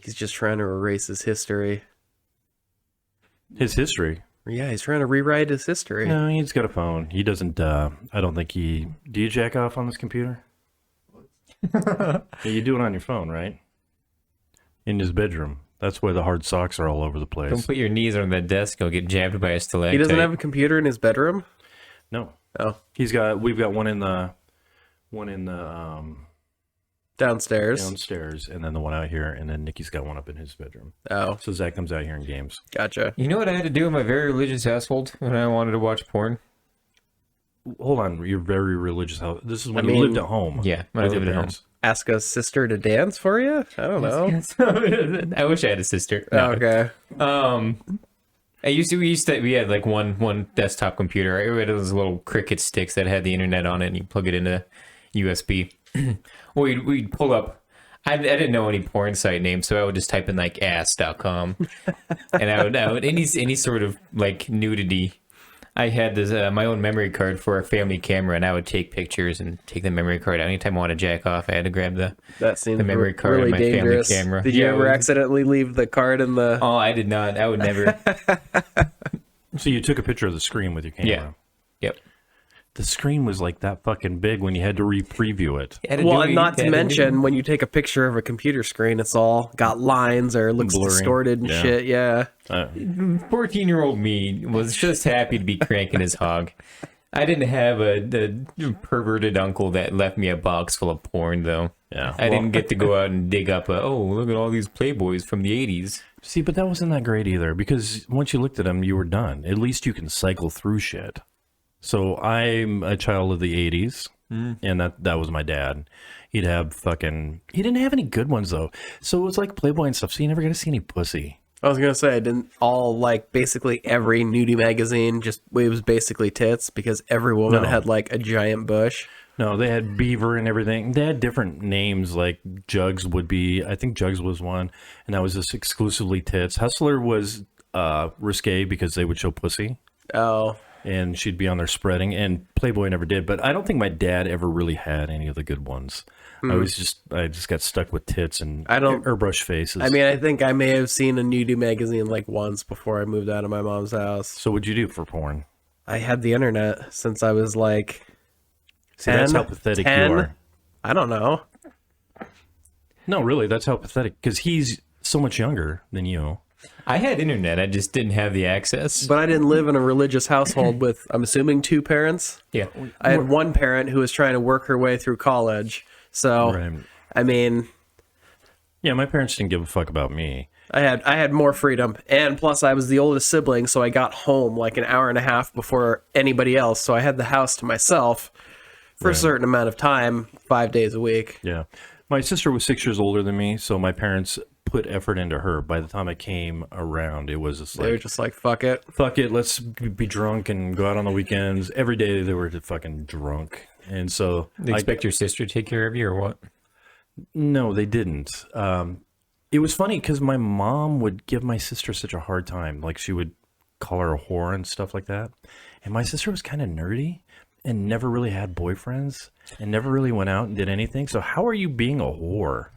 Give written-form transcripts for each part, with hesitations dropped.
He's just trying to erase his history. His history? Yeah, he's trying to rewrite his history. No, he's got a phone. He doesn't, I don't think he... Do you jack off on this computer? Yeah, you do it on your phone, right? In his bedroom. That's where the hard socks are all over the place. Don't put your knees on that desk. You'll get jabbed by a stalactite. He doesn't have a computer in his bedroom? No. Oh. We've got one in the Downstairs, and then the one out here, and then Nikki's got one up in his bedroom. Oh. So Zach comes out here in games. Gotcha. You know what I had to do in my very religious household when I wanted to watch porn? Hold on, you're very religious. This is when you lived at home. Yeah, when I lived at home. Ask a sister to dance for you? I don't know. I wish I had a sister. No. Okay. We had like one desktop computer. We had those little Cricut sticks that had the internet on it, and you plug it into USB. We'd pull up. I didn't know any porn site names, so I would just type in like ass.com, and I would any sort of like nudity. I had this my own memory card for a family camera, and I would take pictures and take the memory card out. Anytime I wanted to jack off, I had to grab the memory card really of my dangerous. family camera. Did you ever accidentally leave the card in the... Oh, I did not. I would never. So you took a picture of the screen with your camera? Yeah. Yep. The screen was like that fucking big when you had to re-preview it. Well, and not to mention, when you take a picture of a computer screen, it's all got lines or looks blurry. distorted and shit, yeah. 14-year-old me was just happy to be cranking his hog. I didn't have the perverted uncle that left me a box full of porn, though. Yeah. I didn't get to go out and dig up look at all these Playboys from the 80s. See, but that wasn't that great either, because once you looked at them, you were done. At least you can cycle through shit. So I'm a child of the 80s, and that was my dad. He didn't have any good ones, though. So it was like Playboy and stuff, so you never got to see any pussy. I was gonna say, basically every nudie magazine it was basically tits, because every woman had like a giant bush. No, they had Beaver and everything. They had different names, like Jugs would be, I think Jugs was one, and that was just exclusively tits. Hustler was risque because they would show pussy. Oh. And she'd be on there spreading, and Playboy never did. But I don't think my dad ever really had any of the good ones. I just got stuck with tits and airbrush faces. I mean, I think I may have seen a nudie magazine like once before I moved out of my mom's house. So what'd you do for porn? I had the internet since I was like 10, that's how pathetic 10? you are. I don't know. No, really, that's how pathetic, because he's so much younger than you. I had internet, I just didn't have the access. But I didn't live in a religious household with, I'm assuming, two parents. Yeah. I had one parent who was trying to work her way through college. So, Right. I mean... Yeah, my parents didn't give a fuck about me. I had more freedom. And plus, I was the oldest sibling, so I got home like an hour and a half before anybody else. So I had the house to myself for a certain amount of time, 5 days a week. Yeah. My sister was 6 years older than me, so my parents put effort into her. By the time I came around, it was just like... They were just like, fuck it. Fuck it, let's be drunk and go out on the weekends. Every day they were fucking drunk. And so... They expect your sister to take care of you, or what? No, they didn't. It was funny because my mom would give my sister such a hard time. Like, she would call her a whore and stuff like that. And my sister was kind of nerdy and never really had boyfriends and never really went out and did anything. So how are you being a whore?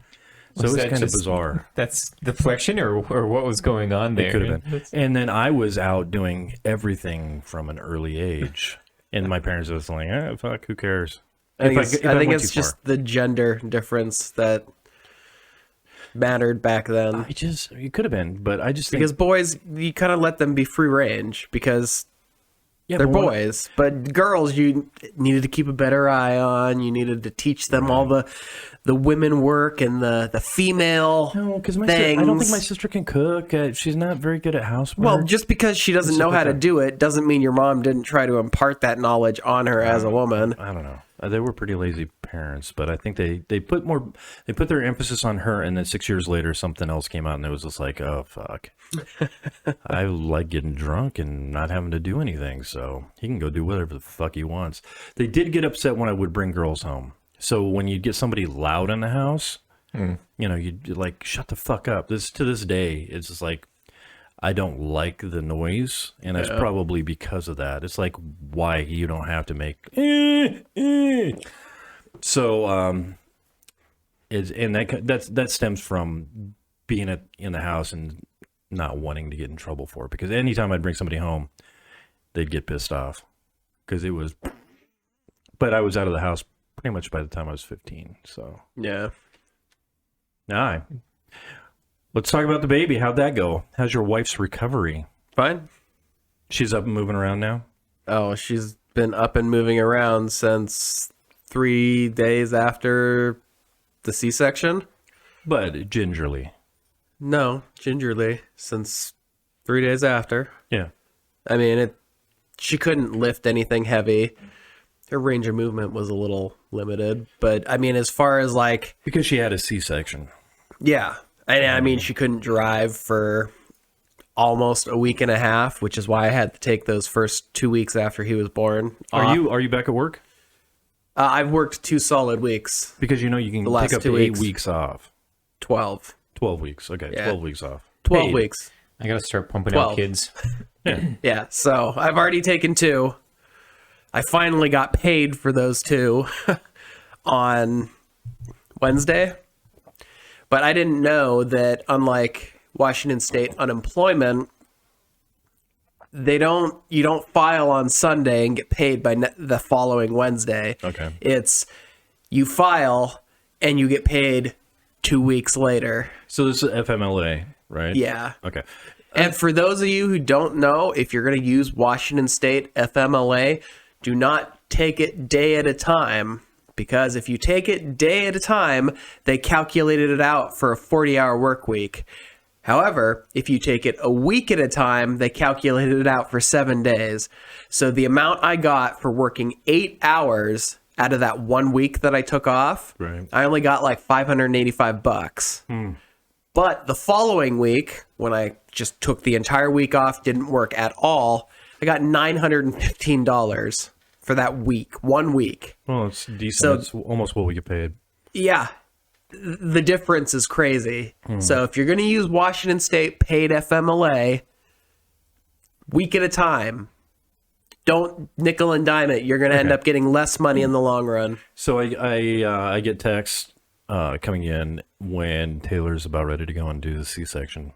So it was kind of bizarre. That's deflection, or what was going on there? It could have been. And then I was out doing everything from an early age. And my parents were just like, fuck, who cares? I think it's just the gender difference that mattered back then. It could have been, but I just think... Because boys, you kind of let them be free range because they're boys. But girls, you needed to keep a better eye on. You needed to teach them all the women work and the female because I things. don't think my sister can cook. She's not very good at housework. Well, just because she doesn't know how to do it doesn't mean your mom didn't try to impart that knowledge on her as a woman. I don't know. They were pretty lazy parents, but I think they put their emphasis on her, and then 6 years later something else came out, and it was just like, oh fuck. I like getting drunk and not having to do anything, so he can go do whatever the fuck he wants. They did get upset when I would bring girls home. So when you get somebody loud in the house, you'd like, shut the fuck up. To this day, it's just like, I don't like the noise, and that's probably because of that. It's like, why you don't have to make So that stems from being in the house and not wanting to get in trouble for it, because anytime I'd bring somebody home, they'd get pissed off because it was. But I was out of the house pretty much by the time I was 15. So Yeah. all right, let's talk about the baby. How'd that go? How's your wife's recovery? Fine. She's up and moving around now. Oh, she's been up and moving around since 3 days after the C-section. But gingerly. No, gingerly since 3 days after. Yeah. I mean, she couldn't lift anything heavy. Her range of movement was a little limited, but I mean, as far as like, Because she had a C-section. yeah, I mean, she couldn't drive for almost a week and a half, which is why I had to take those first 2 weeks after he was born off. Are you back at work? I've worked 2 solid weeks. Because you can last pick up 2 8 weeks. weeks off. 12. 12 weeks. Okay, Yeah. 12 weeks off. 12 Paid. weeks. I gotta start pumping 12. out kids. Yeah, so I've already taken 2. I finally got paid for those 2 on Wednesday. But I didn't know that, unlike Washington State unemployment, you don't file on Sunday and get paid by the following Wednesday. Okay. It's you file and you get paid 2 weeks later. So this is FMLA, right? Yeah. Okay. And for those of you who don't know, if you're going to use Washington State FMLA, do not take it day at a time, because if you take it day at a time, they calculated it out for a 40-hour work week. However, if you take it a week at a time, they calculated it out for 7 days. So the amount I got for working 8 hours out of that 1 week that I took off, Right. I only got like $585. But the following week, when I just took the entire week off, didn't work at all, I got $915 for that week, 1 week. Well, it's decent. So- It's almost what we get paid. Yeah, the difference is crazy. So if you're going to use Washington State paid FMLA, week at a time, don't nickel and dime it. You're going to end up getting less money in the long run. So I get texts coming in when Taylor's about ready to go and do the C-section,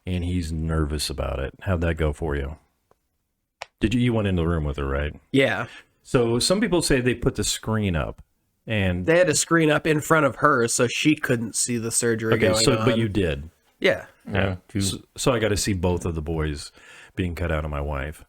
and he's nervous about it. How'd that go for you? You went into the room with her, right? Yeah. So some people say they put the screen up, and They had a screen up in front of her so she couldn't see the surgery going on. but you did. Yeah. Yeah. So I got to see both of the boys being cut out of my wife.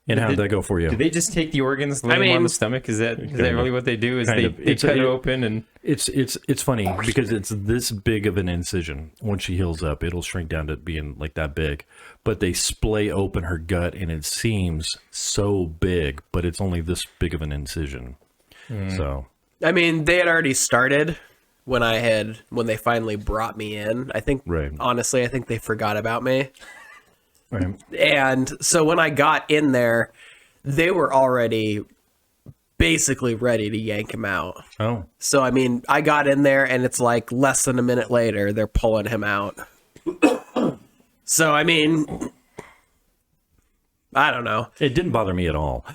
And how'd that go for you? Do they just take the organs, lay them on the stomach? Is that really what they do? Is Kind they, of. they cut it open and It's funny because it's this big of an incision. Once she heals up, it'll shrink down to being like that big. But they splay open her gut, and it seems so big, but it's only this big of an incision. So I mean, they had already started when they finally brought me in. I think, Right. honestly, I think they forgot about me. right. And so when I got in there, they were already basically ready to yank him out. Oh, So, I mean, I got in there and it's like less than a minute later, they're pulling him out. So, I mean, I don't know. it didn't bother me at all.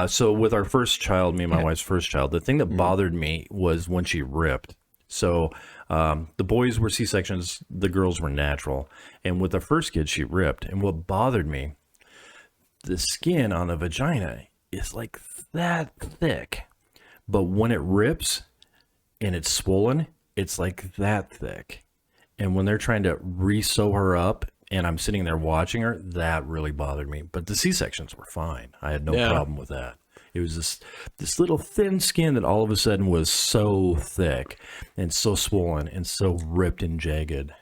So with our first child, me and my wife's first child, the thing that bothered me was when she ripped. So the boys were C-sections, the girls were natural. And with the first kid, she ripped. And what bothered me, the skin on the vagina is like that thick. But when it rips and it's swollen, it's like that thick. And when they're trying to re-sew her up and I'm sitting there watching her, that really bothered me. But the C-sections were fine. I had no problem with that. It was this little thin skin that all of a sudden was so thick and so swollen and so ripped and jagged.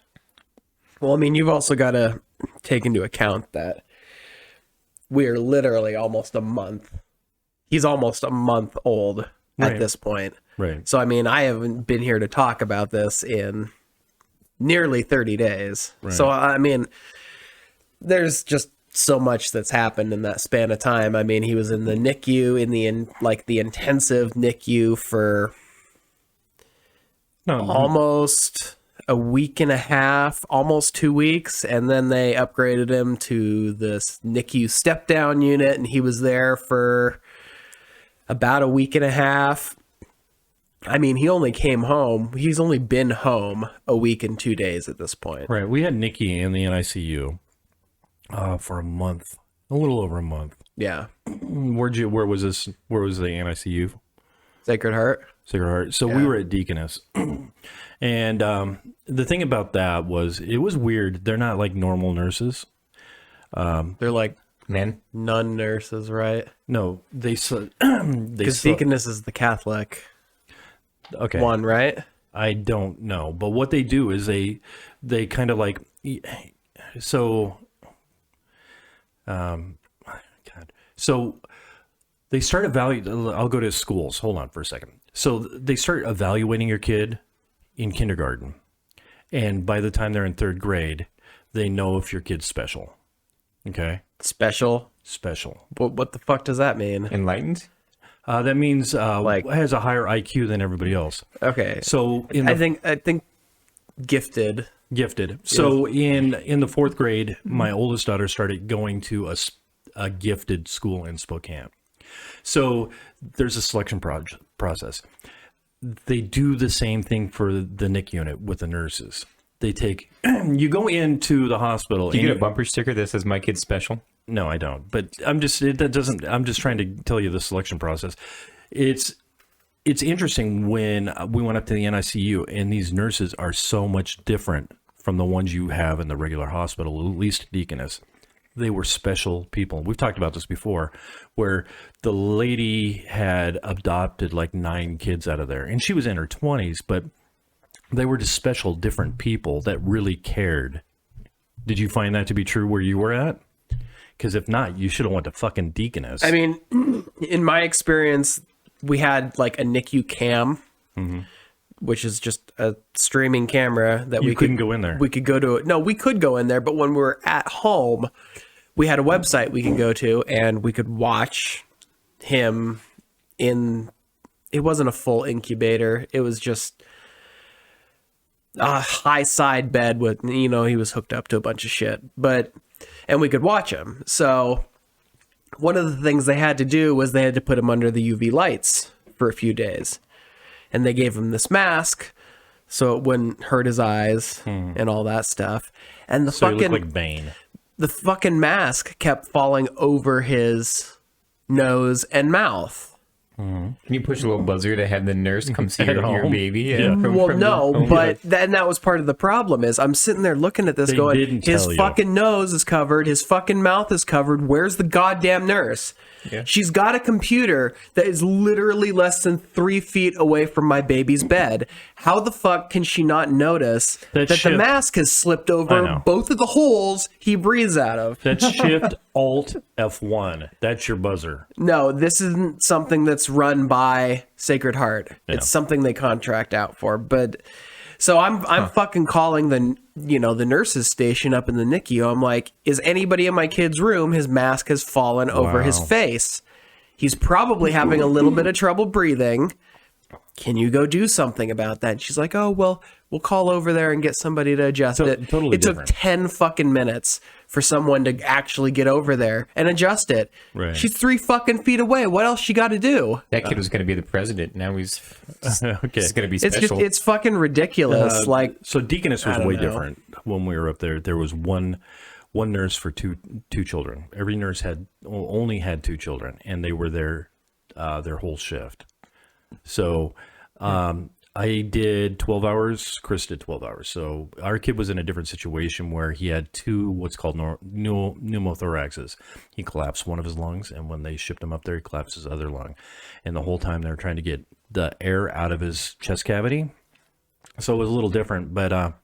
Well, I mean, you've also got to take into account that we're literally almost a month. He's almost a month old Right. at this point. Right. So, I mean, I haven't been here to talk about this in nearly 30 days. Right. So, I mean, there's just so much that's happened in that span of time. I mean, he was in the NICU, the intensive NICU for almost a week and a half, almost 2 weeks. And then they upgraded him to this NICU step down unit. And he was there for about a week and a half. I mean, he only came home. He's only been home a week and 2 days at this point. Right. We had Nikki in the NICU for a month, a little over a month. Yeah. Where was this? Where was the NICU? Sacred Heart. Sacred Heart. So we were at Deaconess. And the thing about that was, it was weird. They're not like normal nurses. They're like Men? nun nurses, right? No, because Deaconess is the Catholic one, right? I don't know, but what they do is they kind of like, so so they start evaluating. I'll go to schools. Hold on for a second. So they start evaluating your kid in kindergarten, and by the time they're in third grade, they know if your kid's special. Okay, Special. What the fuck does that mean? Enlightened? that means has a higher IQ than everybody else. Okay. So I think gifted. So in the fourth grade, my oldest daughter started going to a gifted school in Spokane. So there's a selection process. They do the same thing for the NIC unit with the nurses. They take you go into the hospital. Do you get a bumper sticker that says "My kid's special"? No, I don't. But I'm just trying to tell you the selection process. It's interesting when we went up to the NICU, and these nurses are so much different from the ones you have in the regular hospital, at least Deaconess. They were special people. We've talked about this before, where the lady had adopted like 9 kids out of there, and she was in her 20s, but they were just special, different people that really cared. Did you find that to be true where you were at? Because if not, you should have went to fucking Deaconess. I mean, in my experience, we had like a NICU cam, which is just a streaming camera that we couldn't go in there. We could go to it. No, we could go in there, but when we were at home, we had a website we could go to, and we could watch him in. It wasn't a full incubator. It was just a high side bed with, he was hooked up to a bunch of shit, and we could watch him. So one of the things they had to do was they had to put him under the UV lights for a few days, and they gave him this mask so it wouldn't hurt his eyes and all that stuff. And so he looked like Bane. The fucking mask kept falling over his nose and mouth. Can you push a little buzzer to have the nurse come see your baby? Yeah. That was part of the problem. Is I'm sitting there looking at this going, his fucking nose is covered, his fucking mouth is covered. Where's the goddamn nurse? Yeah. She's got a computer that is literally less than 3 feet away from my baby's bed. How the fuck can she not notice that the mask has slipped over both of the holes he breathes out of? That's Shift Alt F1. That's your buzzer. No, this isn't something that's run by Sacred Heart. Yeah. It's something they contract out for. But so I'm fucking calling the nurses station up in the NICU. I'm like, is anybody in my kid's room? His mask has fallen over his face. He's probably having a little bit of trouble breathing. Can you go do something about that? And she's like, oh, well, we'll call over there and get somebody to adjust it. Totally took 10 fucking minutes for someone to actually get over there and adjust it. Right. She's 3 fucking feet away. What else she got to do? That kid was going to be the president. Now he's going to be special. It's fucking ridiculous. So Deaconess was way different when we were up there. There was one nurse for two children. Every nurse only had 2 children, and they were there their whole shift. So I did 12 hours. Chris did 12 hours. So our kid was in a different situation where he had 2 what's called pneumothoraxes. He collapsed one of his lungs, and when they shipped him up there, he collapsed his other lung. And the whole time they were trying to get the air out of his chest cavity. So it was a little different, but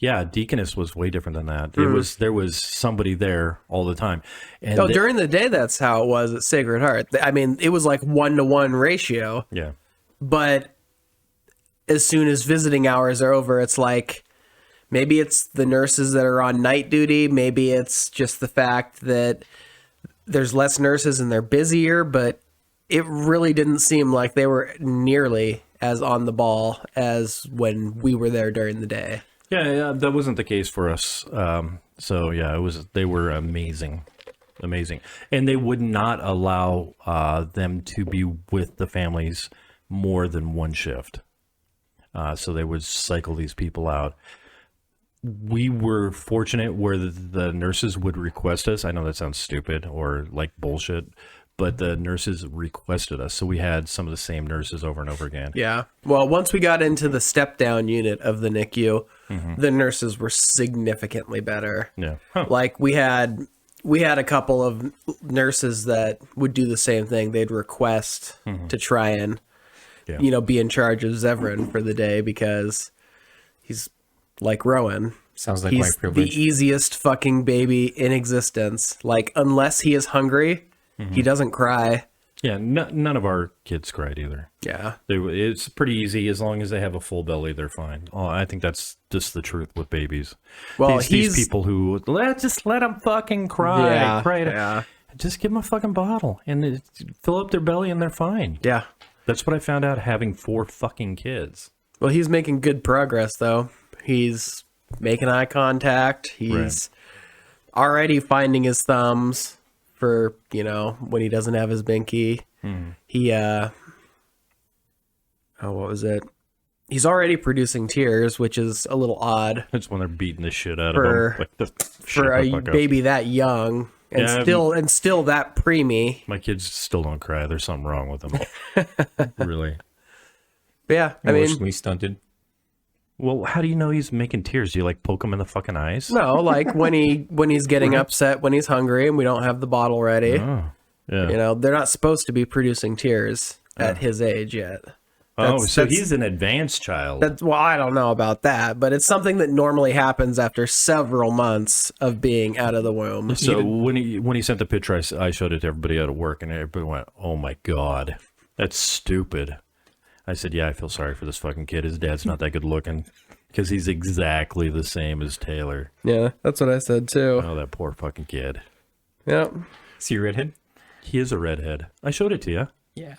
Deaconess was way different than that. There was somebody there all the time. And during the day, that's how it was at Sacred Heart. I mean, it was like 1-to-1 ratio. Yeah. But as soon as visiting hours are over, it's like maybe it's the nurses that are on night duty. Maybe it's just the fact that there's less nurses and they're busier, but it really didn't seem like they were nearly as on the ball as when we were there during the day. Yeah, that wasn't the case for us. They were amazing. And they would not allow them to be with the families more than one shift. So they would cycle these people out. We were fortunate where the nurses would request us. I know that sounds stupid or like bullshit, but the nurses requested us. So we had some of the same nurses over and over again. Yeah. Well, once we got into the step-down unit of the NICU, the nurses were significantly better. Yeah. Huh. Like we had a couple of nurses that would do the same thing. They'd request to try and, be in charge of Zevran for the day because he's like Rowan. Sounds like He's white privilege. the easiest fucking baby in existence. Like, unless he is hungry, he doesn't cry. Yeah, none of our kids cried either. Yeah. It's pretty easy. As long as they have a full belly, they're fine. Oh, I think that's just the truth with babies. Well, these people who, just let them fucking cry. Yeah, cry yeah. Just give them a fucking bottle and fill up their belly and they're fine. Yeah. That's what I found out having 4 fucking kids. Well, he's making good progress, though. He's making eye contact. He's already finding his thumbs for, when he doesn't have his binky. He, what was it? He's already producing tears, which is a little odd. It's when they're beating the shit out of him. Like, for a baby that young and still that preemie. My kids still don't cry. There's something wrong with them. Really. But yeah, I mean, Emotionally stunted. Well, how do you know he's making tears? Do you like poke him in the fucking eyes? no, like when he's getting upset, when he's hungry, and we don't have the bottle ready. Oh, yeah. They're not supposed to be producing tears at his age yet. So he's an advanced child. Well, I don't know about that, but it's something that normally happens after several months of being out of the womb. So when he sent the picture, I showed it to everybody at work, and everybody went, "Oh my god, that's stupid." I said, "Yeah, I feel sorry for this fucking kid. His dad's not that good looking, because he's exactly the same as Taylor." Yeah, that's what I said too. Oh, that poor fucking kid. Yep. See a redhead? He is a redhead. I showed it to you. Yeah.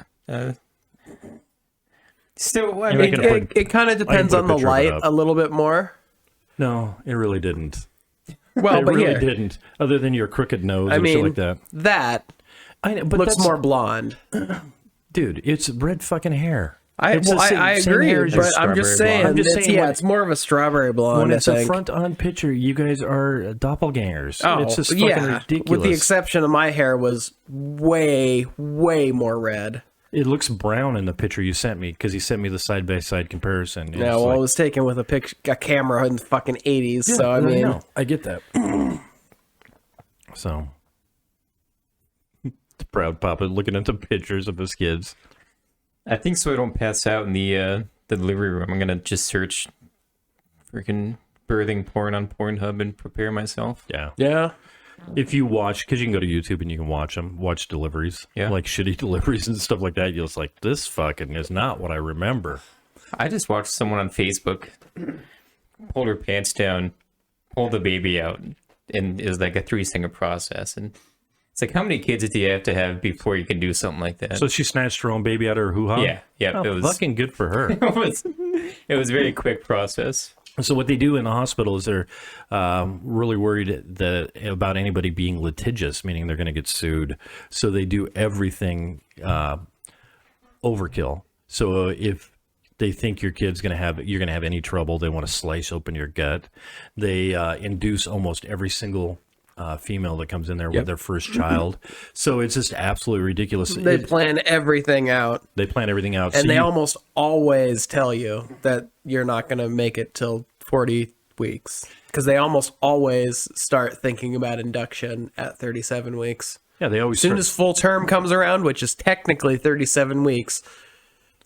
Still, I You're mean, not gonna put- It kind of depends put a on the picture of it light up. a little bit more. No, it really didn't. Well, It but really here, didn't. Other than your crooked nose I and shit mean, like that. that I know, but looks that's- more blonde. Dude, it's red fucking hair. I It's the same agree, hair as but your I'm just strawberry saying. blonde. I'm just saying when- it's more of a strawberry blonde. When it's I a think. front-on picture, you guys are doppelgangers. Oh, it's just fucking yeah. ridiculous. With the exception of my hair was way, way more red. It looks brown in the picture you sent me because you sent me the side-by-side comparison. Yeah, well, it was taken with a camera in the fucking 80s, so I mean... know. I get that. So, the proud papa looking at the pictures of his kids. I think so I don't pass out in the delivery room. I'm gonna just search freaking birthing porn on Pornhub and prepare myself. Yeah. Yeah. If you watch, because you can go to YouTube and you can watch deliveries. Yeah. Like shitty deliveries and stuff like that. You're just like, this fucking is not what I remember. I just watched someone on Facebook pull her pants down, pull the baby out, and it was like a 3-second process. And it's like, how many kids do you have to have before you can do something like that? So she snatched her own baby out of her hoo-ha? Yeah, Oh, it was fucking good for her. it was a very quick process. So what they do in the hospital is they're really worried about anybody being litigious, meaning they're going to get sued. So they do everything overkill. So if they think your kid's you're going to have any trouble, they want to slice open your gut. They induce almost every single female that comes in there with their first child. So it's just absolutely ridiculous. They plan everything out. They plan everything out. And So they you- almost always tell you that you're not going to make it till 40 weeks. Because they almost always start thinking about induction at 37 weeks. yeah, they always As soon start- as full term comes around, which is technically 37 weeks,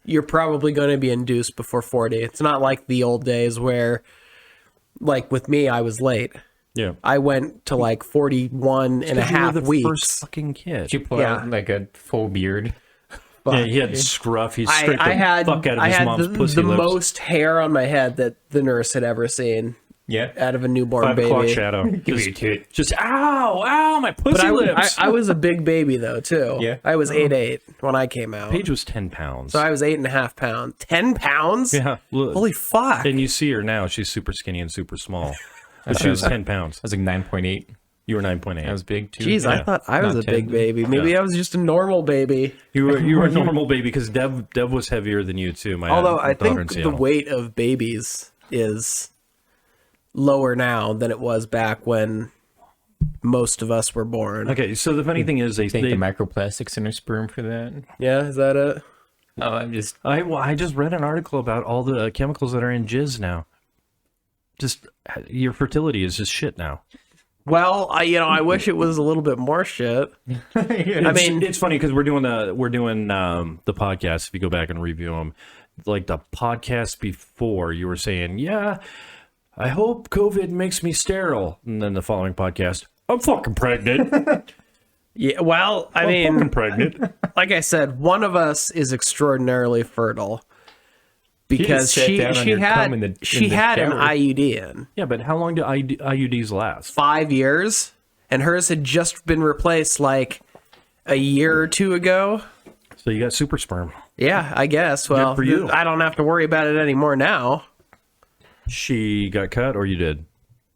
you're probably going to be induced before 40. It's not like the old days where, like with me, I was late. yeah. I went to like 41 and a half the weeks. first fucking kid. Did you pull out like a full beard? Yeah, he had scruff. He I scraped the had, fuck out of I his had mom's the, pussy the lips. most hair on my head that the nurse had ever seen Yeah. out of a newborn 5 o'clock baby. shadow. Give me a tit. Just ow, my pussy But lips. I was a big baby though too. Yeah. I was 8'8" when I came out. Paige was 10 pounds. So I was 8.5 pounds. 10 pounds? Yeah, look. Holy fuck. And you see her now; she's super skinny and super small. But she was 10 pounds. I was like 9.8. You were 9.8. I was big too. Jeez, I thought I was Not a big 10. baby. Maybe I was just a normal baby. You were a normal baby because Dev was heavier than you too. Although I daughter in think the Seattle. weight of babies is lower now than it was back when most of us were born. Okay, so the funny thing is Think the microplastics in her sperm for that. Yeah, is that it? Oh, I'm just. I just read an article about all the chemicals that are in jizz now. Just your fertility is just shit now. Well, I wish it was a little bit more shit. I mean, It's funny because we're doing the podcast. If you go back and review them, like the podcast before, you were saying, "Yeah, I hope COVID makes me sterile," and then the following podcast, "I'm fucking pregnant." yeah. Well, I I'm mean, fucking pregnant. like I said, one of us is extraordinarily fertile because sat she down on your cum in the had an shower. IUD in Yeah, but how long do IUDs last? 5 years, and hers had just been replaced like a year or two ago. So you got super sperm. Yeah, I guess. Well, for you. I don't have to worry about it anymore now. She got cut, or you did?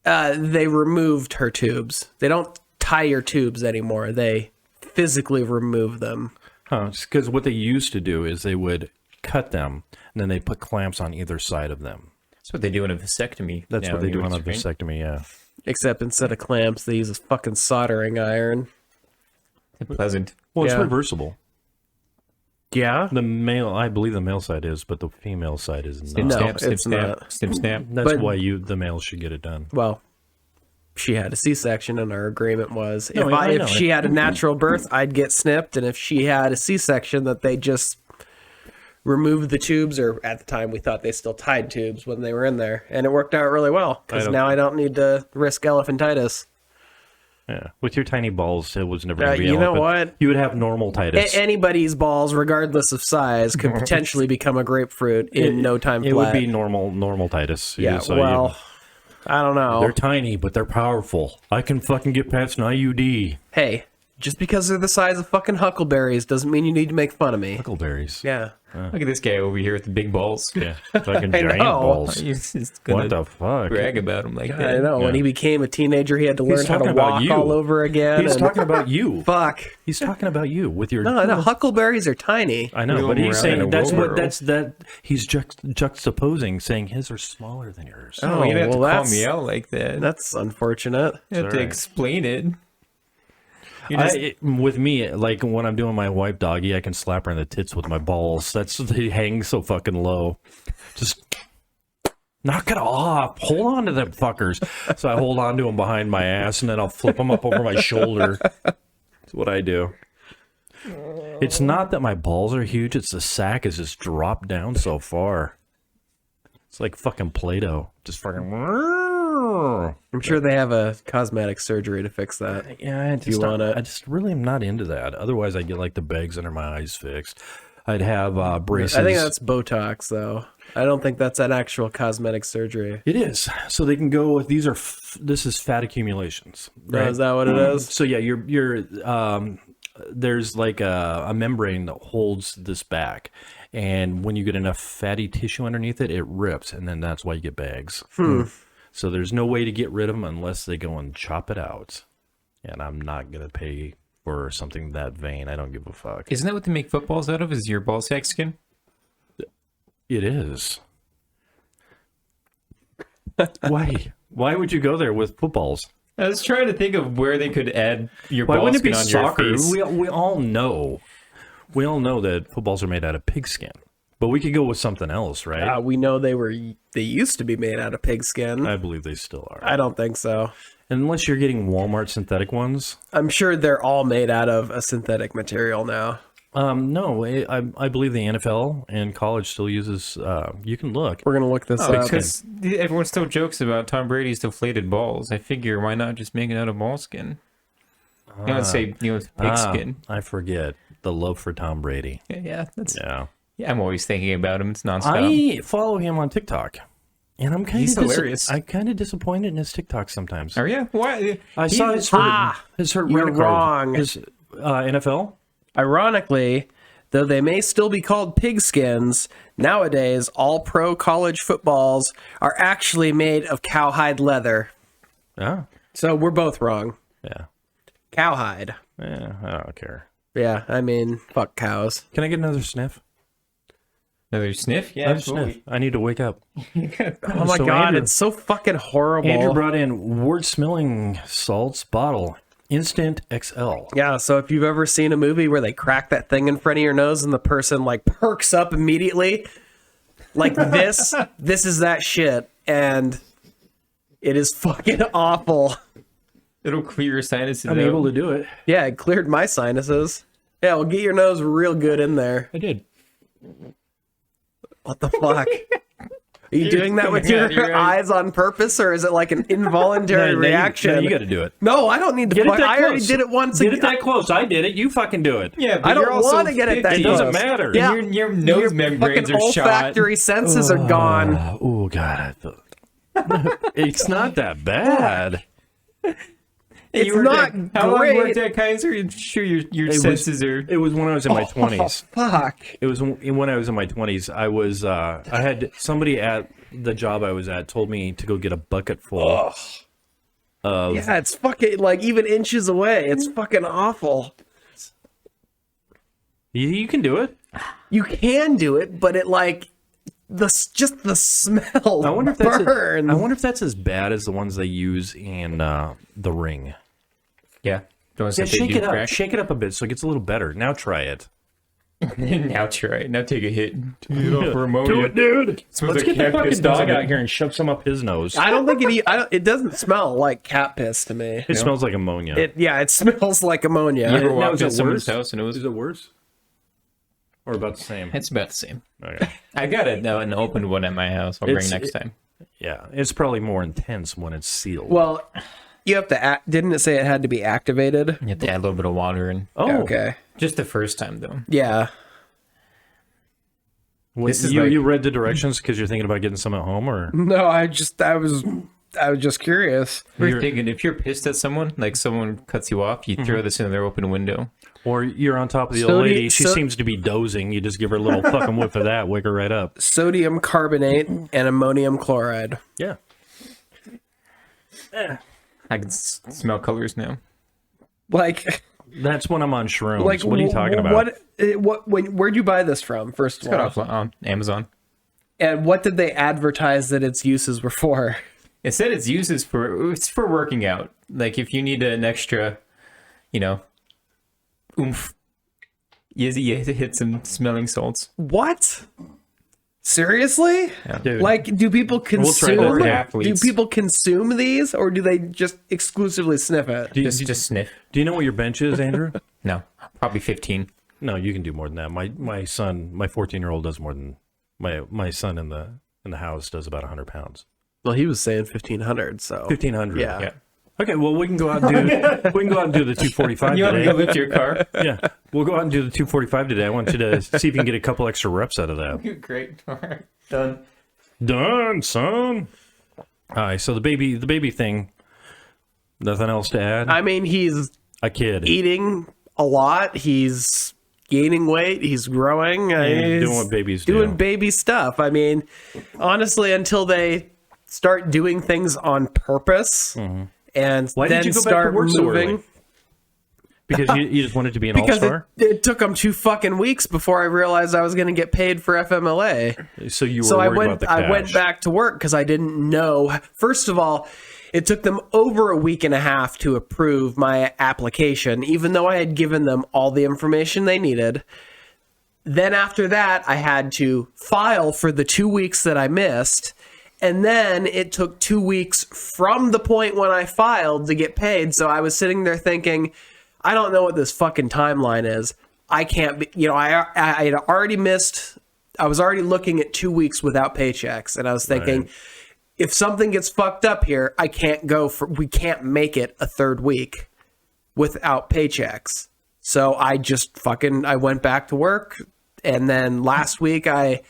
They removed her tubes. They don't tie your tubes anymore. They physically remove them. Huh? Just because what they used to do is they would cut them, and then they put clamps on either side of them. That's what they do in a vasectomy. That's what they do on a right? vasectomy. Yeah. Except instead of clamps, they use a fucking soldering iron. Pleasant. Well, it's Yeah. reversible. Yeah? I believe the male side is, but the female side is not. No, Snap, snip, it's snap, not. snip, snap. That's But- why the males should get it done. Well, she had a C-section, and our agreement was No, I know. if she had a natural birth, I'd get snipped, and if she had a C-section, that they just removed the tubes, or at the time we thought they still tied tubes when they were in there, and it worked out really well because now I don't need to risk elephantitis. Yeah, with your tiny balls, it was never. Gonna be You know elephant. what? You would have normal titus. Anybody's balls, regardless of size, could potentially become a grapefruit in no time flat. It would be normal titus. Yeah, So well, I don't know. they're tiny, but they're powerful. I can fucking get past an IUD. Hey, just because they're the size of fucking huckleberries doesn't mean you need to make fun of me. Huckleberries. Yeah. Look at this guy over here with the big balls. Yeah, fucking I giant know. balls. He's just gonna What the fuck? brag about him like that. I know. When Yeah. he became a teenager, he had to learn how talking to about walk you. all over again. He's and- talking about you. Fuck. He's talking about you with your. No, huckleberries are tiny. I know, Wheeling but he's around in saying a that's what wheelbarrow. he's juxtaposing, saying his are smaller than yours. Oh, you didn't have well, to call that's- me out like that. That's unfortunate. You have to alright. explain it. You just, With me, like when I'm doing my wife doggy, I can slap her in the tits with my balls. They hang so fucking low. Just knock it off. Hold on to them fuckers. So I hold on to them behind my ass, and then I'll flip them up over my shoulder. That's what I do. It's not that my balls are huge. It's the sack is just dropped down so far. It's like fucking Play-Doh. Just fucking. I'm sure they have a cosmetic surgery to fix that. Yeah, you want it. I just really am not into that. Otherwise, I'd get like the bags under my eyes fixed. I'd have braces. I think that's Botox, though. I don't think that's an actual cosmetic surgery. It is. So they can go with these are. This is fat accumulations. Oh, is that what it is? So yeah, there's like a membrane that holds this back, and when you get enough fatty tissue underneath it, it rips, and then that's why you get bags. So there's no way to get rid of them unless they go and chop it out. And I'm not gonna pay for something that vain. I don't give a fuck. isn't that what they make footballs out of? Is your ball sack skin? It is. Why? Why would you go there with footballs? I was trying to think of where they could add your Why ball wouldn't it be skin on soccer? your face. We all know. We all know that footballs are made out of pigskin. But we could go with something else, right? We know they used to be made out of pigskin. I believe they still are. I don't think so. Unless you're getting Walmart synthetic ones. I'm sure they're all made out of a synthetic material now. No, I believe the NFL and college still uses. You can look. We're gonna look this up. Because everyone still jokes about Tom Brady's deflated balls. I figure why not just make it out of ball skin? You don't say it's pig skin. I forget the love for Tom Brady. Yeah, that's. Yeah, I'm always thinking about him. It's nonstop. I follow him on TikTok, and I'm kind He's of hilarious. I'm kind of disappointed in his TikTok sometimes. Are you? Why? I saw his hurt you're red card. wrong. His NFL. Ironically, though they may still be called pigskins, nowadays all pro college footballs are actually made of cowhide leather. Yeah. So we're both wrong. Yeah. Cowhide. Yeah, I don't care. Yeah, I mean, fuck cows. Can I get another sniff? Another sniff? Yeah, Another sniff. I need to wake up. Oh my So god, Andrew- it's so fucking horrible. Andrew brought in wort smelling salts bottle. Instant XL. Yeah, so if you've ever seen a movie where they crack that thing in front of your nose and the person like perks up immediately, like this is that shit, and it is fucking awful. It'll clear your sinuses. I'm able to do it. Yeah, it cleared my sinuses. Yeah, we'll get your nose real good in there. I did. What the fuck? Are you doing that with your eyes on purpose, or is it like an involuntary reaction? You got to do it. No, I don't need to. Get it that I already close. did it once. Get it that close. I did it. You fucking do it. Yeah, but I you're don't also want to get it that 50. It close. doesn't matter. Yeah, Your nose membranes fucking are shot. olfactory senses are gone. Oh God, I thought it's not that bad. It's You were not how long great. worked at Kaiser? I'm sure your senses are. It was when I was in my 20s. Fuck. It was when I was in my 20s. I was I had somebody at the job I was at told me to go get a bucket full of Yeah, it's fucking like even inches away. It's fucking awful. you can do it. You can do it, but it like just the smell. I wonder if that's burns. I wonder if that's as bad as the ones they use in The Ring. Yeah. Don't Yeah, shake it up. Shake it up a bit so it gets a little better. Now try it. Now try it. Now take a hit. Get off for ammonia. Do it, dude. Smells Let's like get the cat fucking piss, dog doesn't out it? here and shove some up his nose. I don't think it doesn't smell like cat piss to me. It smells like ammonia. It smells like ammonia. You ever Now, walked is in it someone's worse? house and it was? Is it worse? Or about the same? It's about the same. Okay. I got an opened one at my house. I'll bring next time. Yeah, it's probably more intense when it's sealed. Well, you have to didn't it say it had to be activated? You have to add a little bit of water and oh, Okay. just the first time though. Yeah. This is you read the directions because you're thinking about getting some at home, or No, I was just curious. We're thinking if you're pissed at someone, like someone cuts you off, you throw this in their open window. or you're on top of the So old do you- lady. She so- seems to be dozing. You just give her a little fucking whiff of that, wake her right up. Sodium carbonate and ammonium chloride. Yeah. I can smell colors now. Like That's when I'm on shrooms. like what are you talking about? Where'd you buy this from, first of Got all? off on Amazon. And what did they advertise that its uses were for? It said it's for working out. Like if you need an extra, oomph. You have to hit some smelling salts. What? Seriously? Dude, Like, do people try consume? that for do athletes. people consume these, or do they just exclusively sniff it? Just sniff. do you know what your bench is, Andrew? No, probably 15. No, you can do more than that. My son, my 14-year-old does more than my son in the house does about 100 pounds. Well, he was saying 1,500, so 1,500. Yeah. Yeah. Okay, well we can go out and do the 245 You want to today. go lift your car? Yeah, we'll go out and do the 245 today. I want you to see if you can get a couple extra reps out of that. Great. All right. Done. Done, son. All right, so the baby thing. Nothing else to add. I mean, he's A kid eating a lot. He's gaining weight. He's growing. He's doing what babies doing do. baby stuff. I mean, honestly, until they start doing things on purpose and Why then did you go back to start work so moving. early? Because you just wanted to be an Because all-star. it took them 2 fucking weeks before I realized I was going to get paid for FMLA. So you were So I worried about the cash. went back to work because I didn't know. First of all, it took them over a week and a half to approve my application, even though I had given them all the information they needed. Then after that, I had to file for the 2 weeks that I missed. And then it took 2 weeks from the point when I filed to get paid. So I was sitting there thinking, I don't know what this fucking timeline is. I can't be, I had already missed, I was already looking at 2 weeks without paychecks. And I was thinking, Right. if something gets fucked up here, we can't make it a third week without paychecks. So I went back to work. And then last week I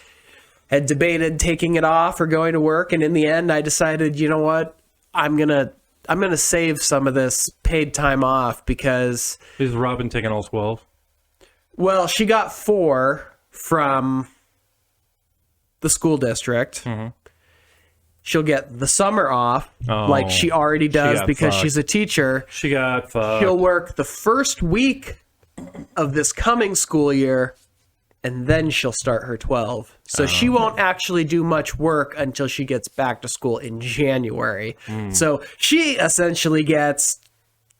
had debated taking it off or going to work. And in the end, I decided, you know what? I'm going to save some of this paid time off because, Is Robin taking all 12? well, she got 4 from the school district. she'll get the summer off, Oh, like she already does got because fucked. she's a teacher. She got fucked. She'll work the first week of this coming school year, and then she'll start her 12. So she won't actually do much work until she gets back to school in January. So she essentially gets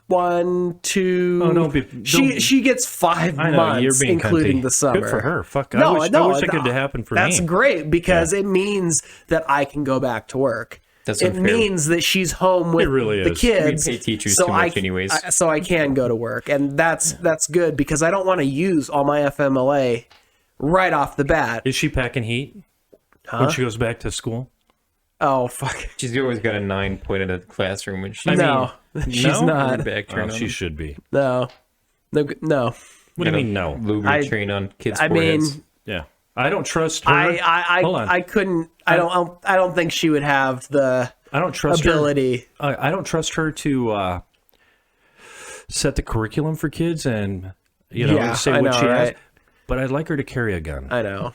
1, 2. Oh, don't be- she gets 5 I know, months, you're being including cunty. the summer. Good for her. Fuck. No, I wish it could happen for me. That's great because it means that I can go back to work. That's it unfair. means that she's home with really the is. kids. We pay teachers too much anyways. So I can go to work, and that's good because I don't want to use all my FMLA right off the bat. Is she packing heat when she goes back to school? Oh fuck! She's always got a 9 pointed at the classroom when she's No, she's No? not. back turn Oh, on. she should be. No. What do you mean no? Lubricate train on kids' I mean, foreheads. Yeah, I don't trust her. Hold on. I couldn't. I don't think she would have the I don't trust ability. her. I don't trust her to set the curriculum for kids and say I what know, she has. right? But I'd like her to carry a gun. I know.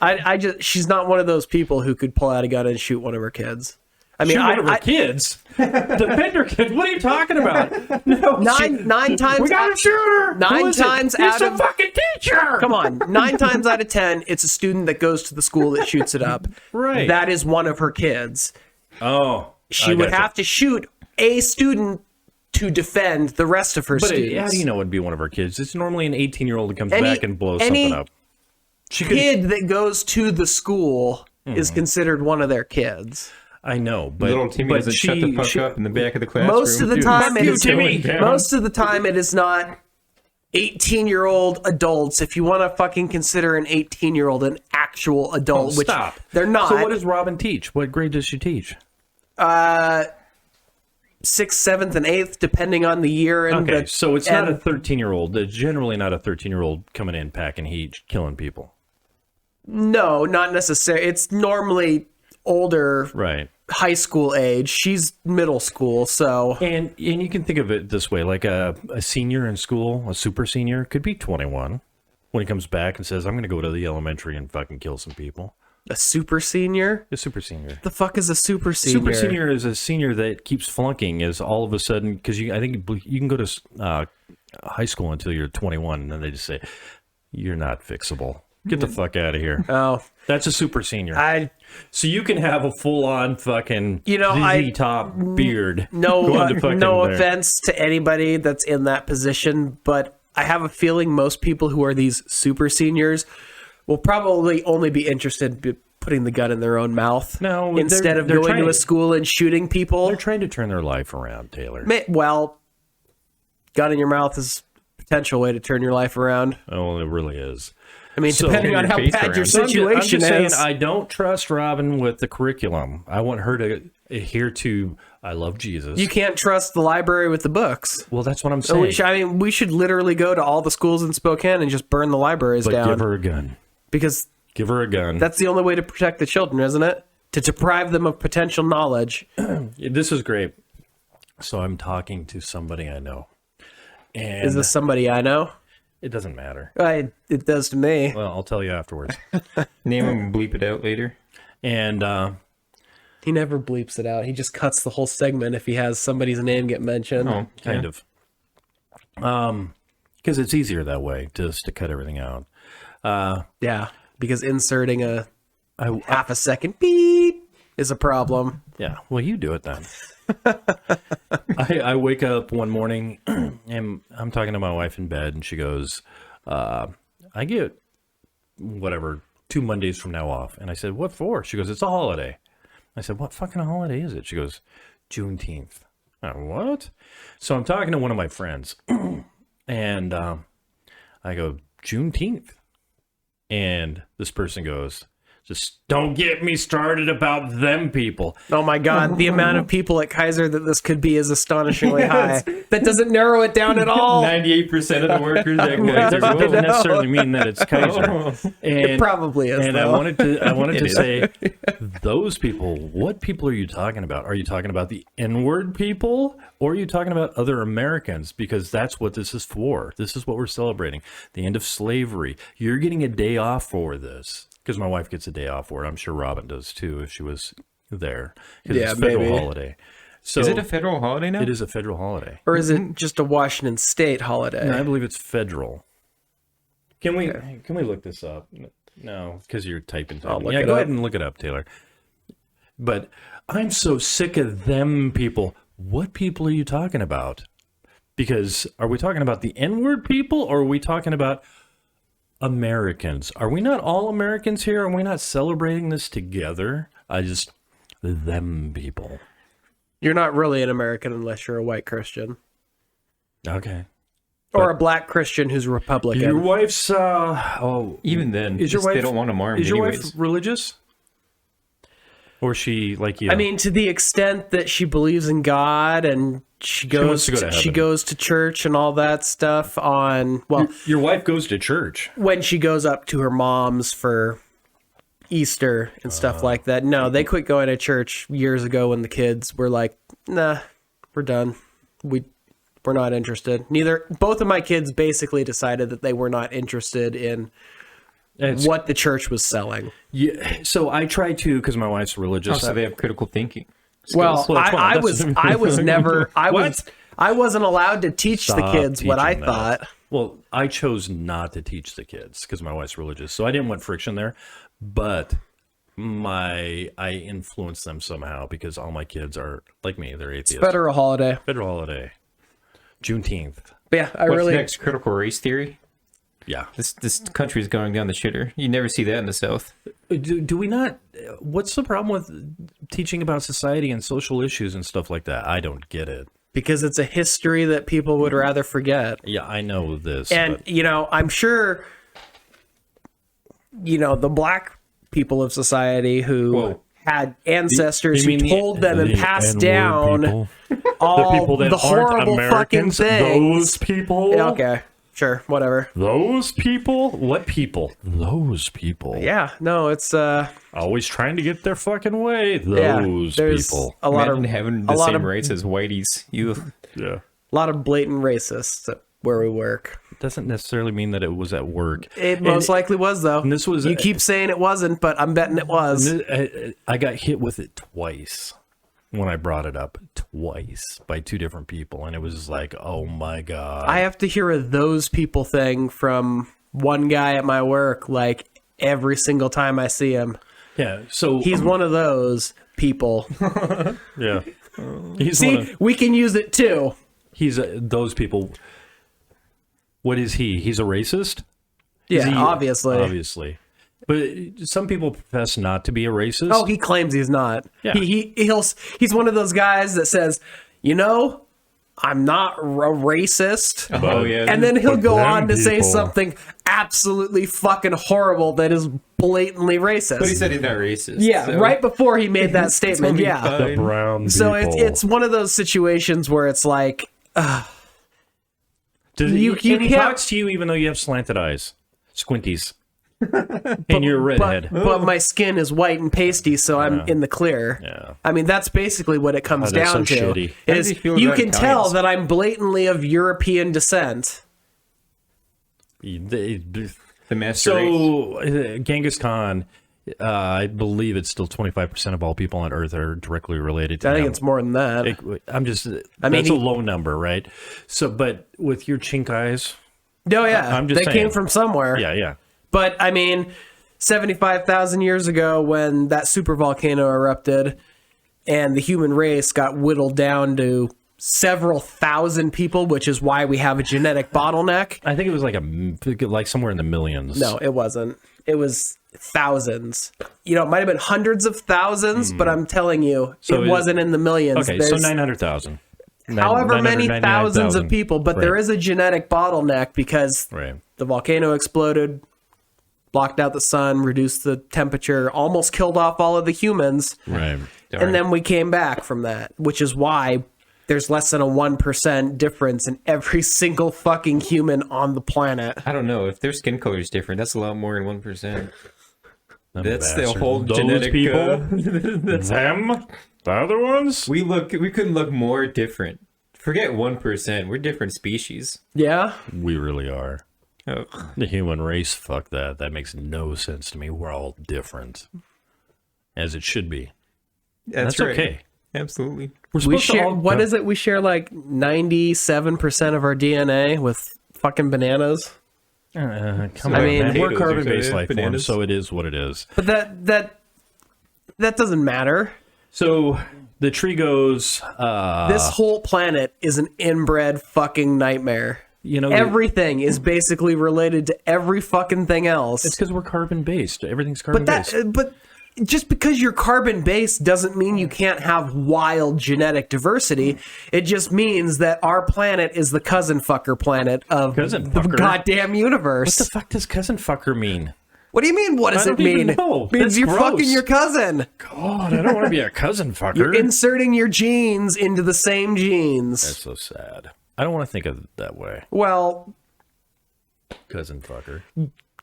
I just she's not one of those people who could pull out a gun and shoot one of her kids. I mean, Shoot one of her kids. Defend her kids. What are you talking about? No, nine times. we got to shoot her. Nine Who is it? times It's out a of- fucking teacher. Come on, 9 times out of 10, it's a student that goes to the school that shoots it up. Right. That is one of her kids. Oh, She would have to shoot a student to defend the rest of her But students. how do you know it'd be one of her kids? It's normally an 18-year-old that comes Any- back and blows any something up. She could. Kid that goes to the school is considered one of their kids. I know, but Little Timmy but doesn't shut the fuck up in the back of the classroom. Most of the Dude, time, fuck it you, is Timmy. most of the time it is not 18-year-old adults. If you want to fucking consider an 18-year-old an actual adult, which Stop. they're not. So what does Robin teach? What grade does she teach? 6th, 7th, and 8th, depending on the year. And Okay, the, so it's not a and- 13-year-old. It's generally not a 13-year-old coming in packing heat, killing people. No, not necessarily. It's normally older, Right. high school age. She's middle school, so And you can think of it this way, like a senior in school, a super senior, could be 21 when he comes back and says, I'm going to go to the elementary and fucking kill some people. a super senior. A super senior. The fuck is a super senior? Super senior is a senior that keeps flunking is all of a sudden, because I think you can go to high school until you're 21 and then they just say, you're not fixable. Get the fuck out of here. Oh, That's a super senior. I So you can have a full-on fucking I- ZZ top beard. no going to fucking no there. offense to anybody that's in that position, but I have a feeling most people who are these super seniors will probably only be interested in putting the gun in their own mouth. No, instead of they're going to trying- a school and shooting people. They're trying to turn their life around, Taylor. Well, gun in your mouth is a potential way to turn your life around. Oh, it really is. I mean, So- depending on Turn how your face bad your around. So I'm situation just saying, is. I don't trust Robin with the curriculum. I want her to adhere to, I love Jesus. You can't trust the library with the books. Well, that's what I'm So saying. we should literally go to all the schools in Spokane and just burn the libraries But down. give her a gun. Because Give her a gun. that's the only way to protect the children, isn't it? To deprive them of potential knowledge. This is great. So I'm talking to somebody I know. And Is this somebody I know? it doesn't matter. It does to me. Well, I'll tell you afterwards. Name him and bleep it out later. And He never bleeps it out. He just cuts the whole segment if he has somebody's name get mentioned. Oh, kind of. Because it's easier that way, just to cut everything out. Yeah, because inserting a I, half a second beep is a problem. Yeah, well, you do it then. I wake up one morning and I'm talking to my wife in bed, and she goes, I get whatever 2 Mondays from now off. And I said, what for? She goes, it's a holiday. I said, what fucking holiday is it? She goes, Juneteenth. What? So I'm talking to one of my friends, and I go, Juneteenth. And this person goes, just don't get me started about them people. Oh my God, the amount of people at Kaiser that this could be is astonishingly high. That doesn't narrow it down at all. 98% of the workers at It Kaiser doesn't go. necessarily mean that it's Kaiser. It And, probably is. and I though. wanted to is. say, those people, what people are you talking about? Are you talking about the N-word people, or are you talking about other Americans? Because that's what this is for. This is what we're celebrating. The end of slavery. You're getting a day off for this. Because my wife gets a day off for it. I'm sure Robin does too if she was there. 'Cause Yeah, it's a federal maybe. holiday. So Is it a federal holiday now? It is a federal holiday. Or is it just a Washington State holiday? No, I believe it's federal. Can we look this up? No, because you're typing. I'll look yeah, it go up. ahead and look it up, Taylor. But I'm so sick of them people. What people are you talking about? Because are we talking about the N-word people, or are we talking about Americans? Are we not all Americans here? Are we not celebrating this together? Them people. You're not really an American unless you're a white Christian. Okay. Or a black Christian who's Republican. Your wife's, Even then, is your wife, they don't want them armed is your anyways. wife religious? Or is she like you? I mean, to the extent that she believes in God and she wants goes to go to she heaven. goes to church and all that stuff on, well, Your wife goes to church. when she goes up to her mom's for Easter and stuff like that. No, they quit going to church years ago when the kids were like, nah, we're done. We're not interested. Both of my kids basically decided that they were not interested in what the church was selling. Yeah, so I try to, because my wife's religious. Oh, so they have critical thinking. Well, Well, that's why- I that's- was never, What? I wasn't allowed to teach the Stop kids what I teaching that. thought. Well, I chose not to teach the kids because my wife's religious, so I didn't want friction there. But I influenced them somehow because all my kids are like me; they're atheists. Federal holiday. Federal holiday, Juneteenth. But yeah, I What's really, next? Critical race theory? Yeah. This country is going down the shitter. You never see that in the South. Do we not? What's the problem with teaching about society and social issues and stuff like that? I don't get it. because it's a history that people would rather forget. Yeah, I know this. And, but I'm sure, the black people of society who Whoa. had ancestors You who mean told them and the passed N-word down people? all the people that the aren't horrible fucking Americans, things. those people. Yeah, okay, sure, whatever. Those people? What people? Those people. Yeah, no, it's Always trying to get their fucking way. yeah, Those there's people. a lot Imagine of having the a lot same of- race as whiteys. You Yeah. blatant racists at where we work. Doesn't necessarily mean that it was at work. It most likely was, though. and this was- you keep saying it wasn't, but I'm betting it was. I got hit with it twice when I brought it up. Twice by two different people. And it was like, oh my God. I have to hear a those people thing from one guy at my work like every single time I see him. Yeah. So He's one of those people. yeah. He's See, we can use it too. he's those people. What is he? He's a racist? Yeah, Is he- obviously. Obviously. But some people profess not to be a racist. Oh, he claims he's not. Yeah. He's one of those guys that says, I'm not a racist. oh yeah, And then he'll But go them on to say people- something absolutely fucking horrible that is blatantly racist. but he said he's not racist. Yeah, so right before he made that statement. be Yeah. fine. the brown So people. it's one of those situations where it's like, Does you and he can't- talks to you even though you have slanted eyes, squinties, and you're a redhead. but my skin is white and pasty, so I'm in the clear. Yeah. I mean, that's basically what it comes Oh, that's down so to. shitty. How does Is he feel you about can tell Italians? that I'm blatantly of European descent. the master race. So Genghis Khan, I believe it's still 25% of all people on Earth are directly related to I think him. it's more than that. I'm just. mean, That's a he- low number, right? So, but with your chink eyes, No, yeah, I'm just they saying. came from somewhere. yeah. But I mean, 75,000 years ago, when that supervolcano erupted, and the human race got whittled down to several thousand people, which is why we have a genetic bottleneck. I think it was like somewhere in the millions. No, it wasn't. It was thousands. It might have been hundreds of thousands, but I'm telling you, So it wasn't in the millions. Okay, so There's 900,000. however many thousands of 999,000. people, but there is a genetic bottleneck because Right. the volcano exploded, blocked out the sun, reduced the temperature, almost killed off all of the humans. Right. And then we came back from that, which is why there's less than a 1% difference in every single fucking human on the planet. I don't know if their skin color is different. That's a lot more than 1%. Them That's the bastards. whole Those genetic. people. Them? The other ones? We couldn't look more different. Forget 1%. We're different species. Yeah? We really are. Oh. The human race, fuck that. That makes no sense to me. We're all different. As it should be. That's right. okay. Absolutely. We're We supposed to share, all what is it? We share like 97% of our DNA with fucking bananas. Come I on, mean, man. We're potatoes, carbon-based you said, life forms, bananas. so it is what it is. But that doesn't matter. So the tree goes. This whole planet is an inbred fucking nightmare. You know, Everything is basically related to every fucking thing else. it's because we're carbon-based. Everything's But carbon-based. but just because you're carbon based doesn't mean you can't have wild genetic diversity. It just means that our planet is the cousin fucker planet of Cousin the fucker? goddamn universe. What the fuck does cousin fucker mean? What do you mean? What does I it don't even mean? know. Means That's you're gross. fucking your cousin. God, I don't want to be a cousin fucker. You're inserting your genes into the same genes. That's so sad. I don't want to think of it that way. Well, Cousin fucker.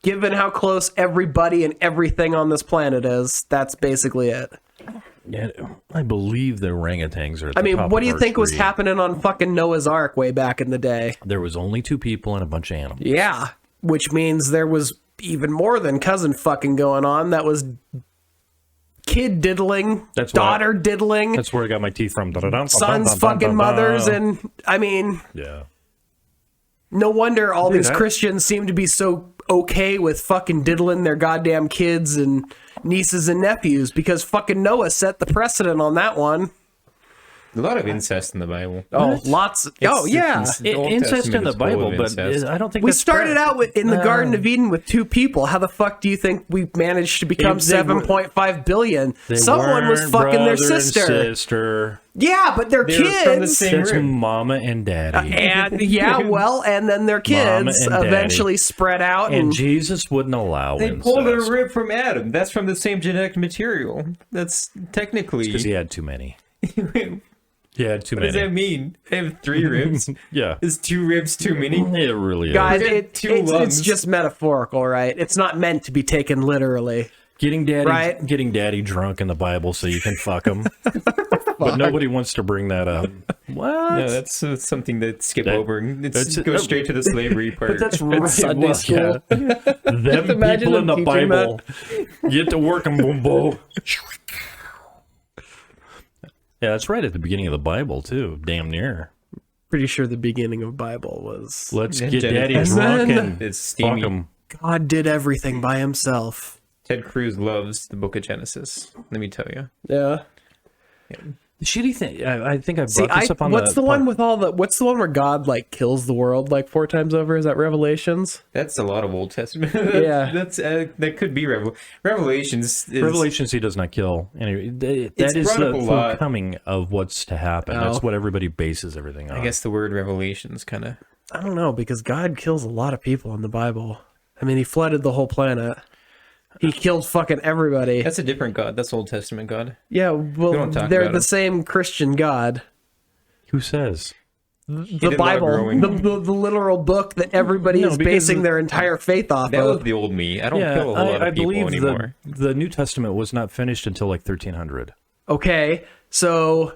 given how close everybody and everything on this planet is, that's basically it. Yeah, I believe the orangutans are at the I mean, top what of do you our think was tree. happening on fucking Noah's Ark way back in the day? There was only 2 people and a bunch of animals. Yeah, which means there was even more than cousin fucking going on. That was kid diddling, That's daughter diddling, That's where I got my teeth from. sons fucking mothers, and I mean, Yeah. no wonder all these I- Christians seem to be so okay with fucking diddling their goddamn kids and nieces and nephews, because fucking Noah set the precedent on that one. A lot of incest in the Bible. Oh, lots. Oh, yeah. The Old Incest Testament in the is full of Bible, but incest. I don't think We that's started correct. out in the Garden of Eden with 2 people. How the fuck do you think we managed to become They 7.5 billion? They Someone was weren't fucking their brother and sister. sister. Yeah, but their They were kids. from the same That's rib. mama and daddy. And yeah, well, and then their kids and daddy. eventually spread out. And And Jesus wouldn't allow They incest. pulled a rib from Adam. That's from the same genetic material. That's technically. Because he had too many. He had too What does many. that mean? I have 3 ribs. Yeah. Is 2 ribs too many? It really is. guys, Forget it's 2 lungs. just metaphorical, right? It's not meant to be taken literally. Getting Right. daddy drunk in the Bible so you can fuck him. But nobody wants to bring that up. What? No, that's something that skip That- over. It's that's- go straight to the slavery part. But that's right. Sunday Well, school. yeah. Them imagine people in the them teaching Bible. Get to work 'em, Bumbo. Yeah, that's right at the beginning of the Bible, too. Damn near. Pretty sure the beginning of Bible was Let's And get daddy Genesis. drunk And and It's fuck steamy. him. God did everything by himself. Ted Cruz loves the Book of Genesis. Let me tell you. Yeah. The shitty thing, I think I brought See, this up on what's the one with all the? What's the one where God like kills the world like 4 times over? Is that Revelations? That's a lot of Old Testament. Yeah. that's that could be Revelations. Is, Revelations, he does not kill. Anyway, It's that is brought up the a lot. forthcoming of what's to happen. Oh. That's what everybody bases everything on. I guess the word Revelations kind of. I don't know, because God kills a lot of people in the Bible. I mean, he flooded the whole planet. He killed fucking everybody. That's a different God. That's Old Testament God. Yeah, well, don't talk they're about the him. same Christian God. Who says? The did a lot of Bible, growing. the literal book that everybody No, is because basing their entire faith off That was of. the old me. I don't kill a whole lot of I people believe anymore. the New Testament was not finished until like 1300. Okay, so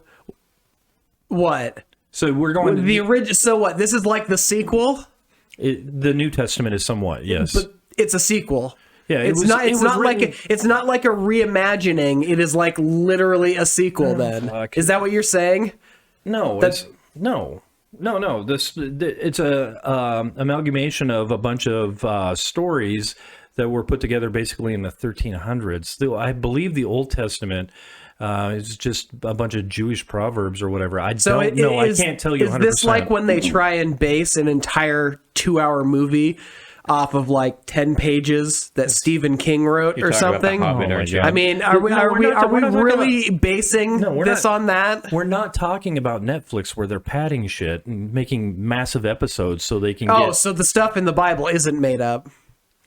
what? So we're going to The original. So what? This is like the sequel, the New Testament is somewhat, yes. but it's a sequel. Yeah, it it's was- not. it It's was not like written- it's not like a reimagining. It is like literally a sequel. Then fuck. is that what you're saying? No, That's- no. It's a amalgamation of a bunch of stories that were put together basically in the 1300s. I believe the Old Testament is just a bunch of Jewish proverbs or whatever. I So don't know. is- I can't tell you 100%. Is this like when they try and base an entire 2-hour movie off of like 10 pages that Stephen King wrote You're or talking about The something? Hobbit, Oh my aren't you? God. I mean, are we No, are we're we not- are we're we not talking really basing No, we're this not. on that? We're not talking about Netflix where they're padding shit and making massive episodes so they can Oh, get... so the stuff in the Bible isn't made up.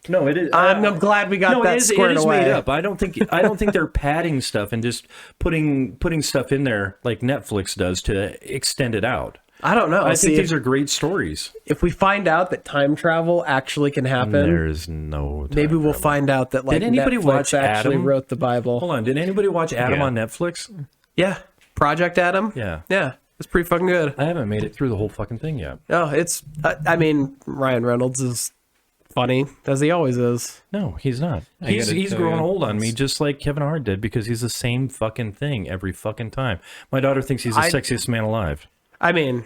No, it is. I'm glad we got no, that it is squared away. made up. I don't think they're padding stuff and just putting stuff in there like Netflix does to extend it out. I don't know. I See, think these are great stories. if we find out that time travel actually can happen, There's no. maybe we'll find out that like Did anybody Netflix watch actually Adam? wrote the Bible. Hold on. Did anybody watch Adam Yeah. on Netflix? Yeah, Project Adam. Yeah. Yeah, it's pretty fucking good. I haven't made it through the whole fucking thing yet. Oh, it's. I mean, Ryan Reynolds is funny, as he always is. No, he's not. I gotta He's tell grown you, old on me just like Kevin Hart did because he's the same fucking thing every fucking time. My daughter thinks he's the sexiest man alive. I mean,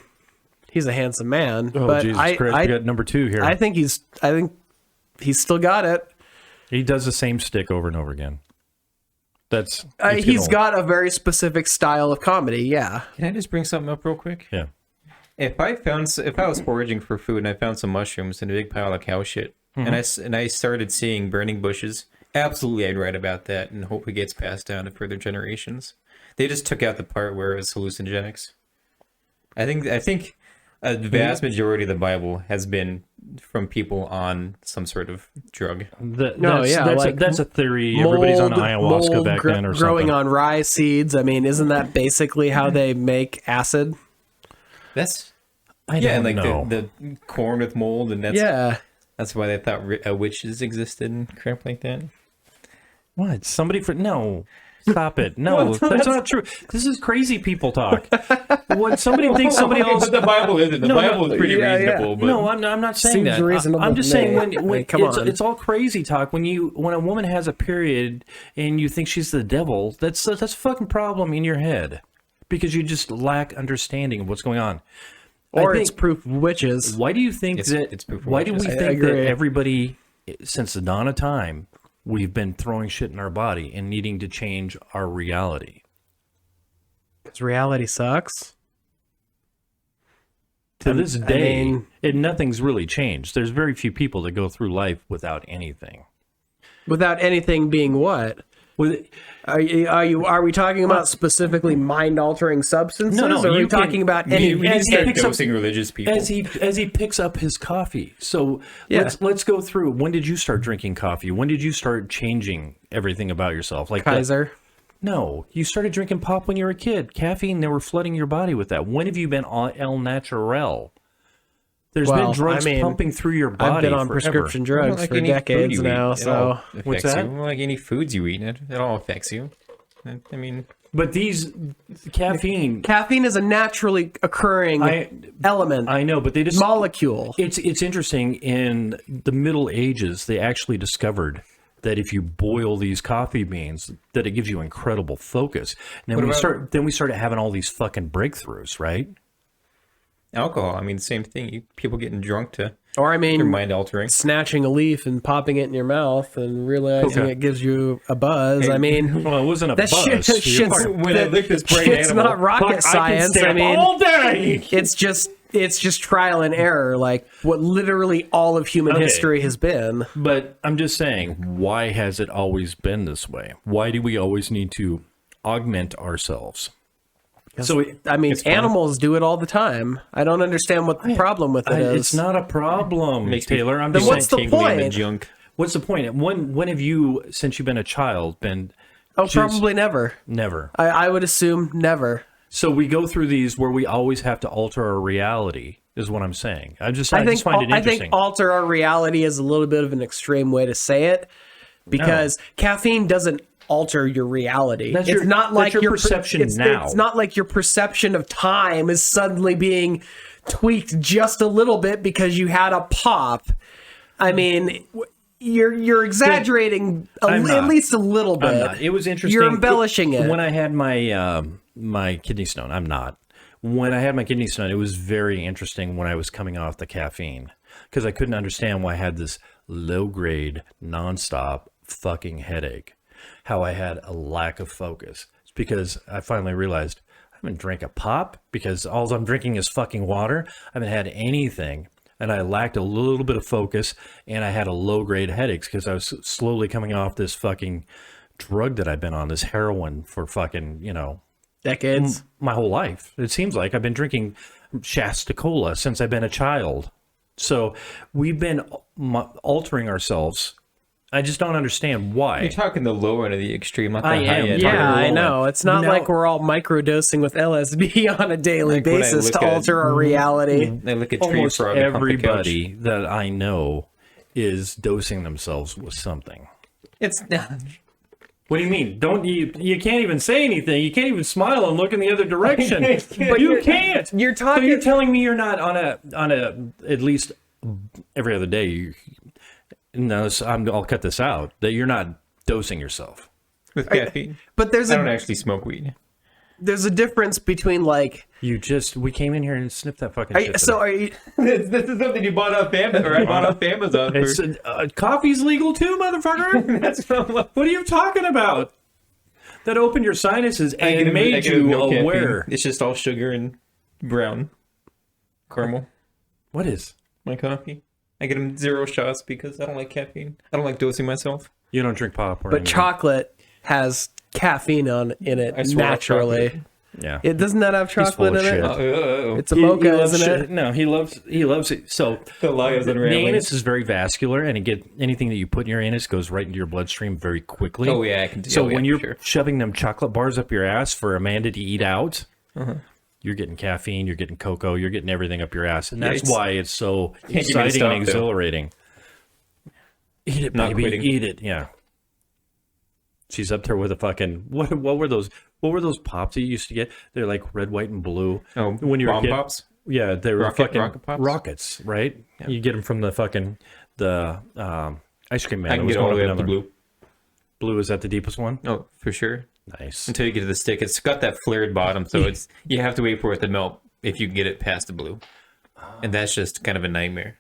he's a handsome man, Oh, but Jesus Christ. We got number 2 here. I think he's still got it. He does the same stick over and over again. That's it's He's old. got a very specific style of comedy. Yeah. Can I just bring something up real quick? Yeah. If I was foraging for food and I found some mushrooms in a big pile of cow shit, and I started seeing burning bushes, absolutely I'd write about that and hope it gets passed down to further generations. They just took out the part where it was hallucinogenics. I think a vast majority of the Bible has been from people on some sort of drug. That's a theory. Everybody's on ayahuasca back then or growing something. on rye seeds. I mean, isn't that basically how they make acid? I don't like know. the corn with mold, and that's why they thought witches existed and crap like that. What? No. Stop it. No, that's not true. This is crazy people talk. When somebody thinks somebody else... But the Bible isn't. The Bible is pretty reasonable. But... No, I'm not saying Seems that. reasonable I'm just to me. saying when Come on. it's all crazy talk. When a woman has a period and you think she's the devil, that's a fucking problem in your head because you just lack understanding of what's going on. Or it's proof of witches. Why do you think it's proof of why do we witches. think I that agree. everybody, since the dawn of time, we've been throwing shit in our body and needing to change our reality? Because reality sucks. To this day, mean- nothing's really changed. There's very few people that go through life without anything. Without anything being what? Are we talking about specifically mind-altering substances? No, or are you we talking can- about We any? need to as he start picks up- dosing religious people. As he picks up his coffee. So Yeah. let's go through. When did you start drinking coffee? When did you start changing everything about yourself? Like Kaiser. No, you started drinking pop when you were a kid. Caffeine, they were flooding your body with that. When have you been on El Natural? There's been Well, drugs I mean, pumping through your body. I've been on forever. prescription drugs Like for any food decades you now, eat, it so all affects What's that? you. Like any foods you eat, it all affects you. I mean, But these caffeine, caffeine is a naturally occurring element, I know, but they just molecule. It's interesting. In the Middle Ages, they actually discovered that if you boil these coffee beans, that it gives you incredible focus. And then we started having all these fucking breakthroughs, right? alcohol. I mean, same thing. People getting drunk to Or I mean, your mind altering. snatching a leaf and popping it in your mouth and realizing it gives you a buzz. I mean, Well, it wasn't a that buzz. shit's, When I lick this brain it's animal, not rocket science. I mean, all day. it's just trial and error, like what literally all of human history has been. But I'm just saying, why has it always been this way? Why do we always need to augment ourselves? So I mean, animals do it all the time. I don't understand what the problem with it is. It's not a problem, Makes me- Taylor. I'm Then just what's saying, the tingly in the point? junk. what's the point? When have you, since you've been a child, been? Oh, just- probably never. Never. I would assume never. So we go through these where we always have to alter our reality, is what I'm saying. I just find it I interesting. think alter our reality is a little bit of an extreme way to say it, because caffeine doesn't alter your reality. That's It's your- not like that's your per- perception now. It's not like your perception of time is suddenly being tweaked just a little bit because you had a pop. I mean, you're exaggerating I'm at not. least a little bit. I'm not. It was interesting. You're embellishing it. When I had my my kidney stone, I'm not. When I had my kidney stone, it was very interesting when I was coming off the caffeine, because I couldn't understand why I had this low grade, nonstop fucking headache. How I had a lack of focus. It's because I finally realized I haven't drank a pop because all I'm drinking is fucking water. I haven't had anything. And I lacked a little bit of focus, and I had a low-grade headaches because I was slowly coming off this fucking drug that I've been on, this heroin, for fucking, Decades. my whole life. It seems like I've been drinking Shasta Cola since I've been a child. So we've been altering ourselves. I just don't understand why. You're talking the low end of the extreme, not the I high am. end. Talking Yeah, the I low know. end. It's not Now- like we're all microdosing with LSD on a daily Like when I basis look to at- alter our reality. They look at tree Almost frog and hump the couch. everybody that I know is dosing themselves with something. It's What do you mean? You can't even say anything. You can't even smile and look in the other direction. But you can't. You're So talking. you're telling me you're not on a at least every other day No, I'll cut this out. That you're not dosing yourself. With caffeine. But I don't actually smoke weed. there's a difference between like We came in here and snipped that fucking shit. are you This is something you bought off Amazon, or I bought off Amazon. It's, coffee's legal too, motherfucker. That's what I'm like. What are you talking about? That opened your sinuses and made you aware. It's just all sugar and brown caramel. What is? My coffee. I get them 0 shots because I don't like caffeine. I don't like dosing myself. You don't drink pop or but anything. chocolate has caffeine in it I swear naturally. Yeah. It doesn't that have He's full chocolate of in shit. it? It's a He mocha, loves isn't shit. it? No, he loves it. So The lie is the unraveling. anus is very vascular, and anything that you put in your anus goes right into your bloodstream very quickly. Oh yeah, I can do. So oh, yeah, when you're sure. shoving them chocolate bars up your ass for Amanda to eat out, you're getting caffeine, you're getting cocoa, you're getting everything up your ass, and that's it's- why it's so give me a exciting stop, and though. exhilarating. Eat it, Not baby, quitting. eat it. Yeah. She's up there with a fucking what were those? What were those pops that you used to get? They're like red, white, and blue. Oh, when you were a bomb kid. pops? Yeah, they were fucking rocket pops? rockets, right? You get them from the fucking ice cream man. I that can was get all the going way up up to another- blue. Blue is that the deepest one? Oh, for sure. Nice. Until you get to the stick, it's got that flared bottom, so it's you have to wait for it to melt if you can get it past the blue, and that's just kind of a nightmare.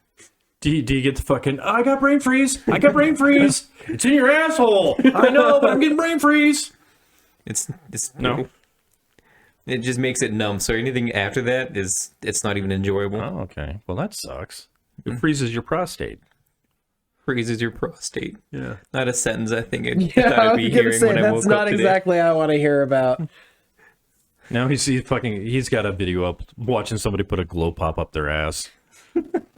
Do you get the fucking? I got brain freeze. I got brain freeze. It's in your asshole. I know, but I'm getting brain freeze. It's No. It just makes it numb. So anything after that it's not even enjoyable. Oh, okay. Well, that sucks. It freezes your prostate. Freezes your prostate. Yeah. Not a sentence I think I Yeah, thought I I'd was be gonna hearing say when I woke that's up not today. exactly what I want to hear about. Now he's got a video up watching somebody put a glow pop up their ass.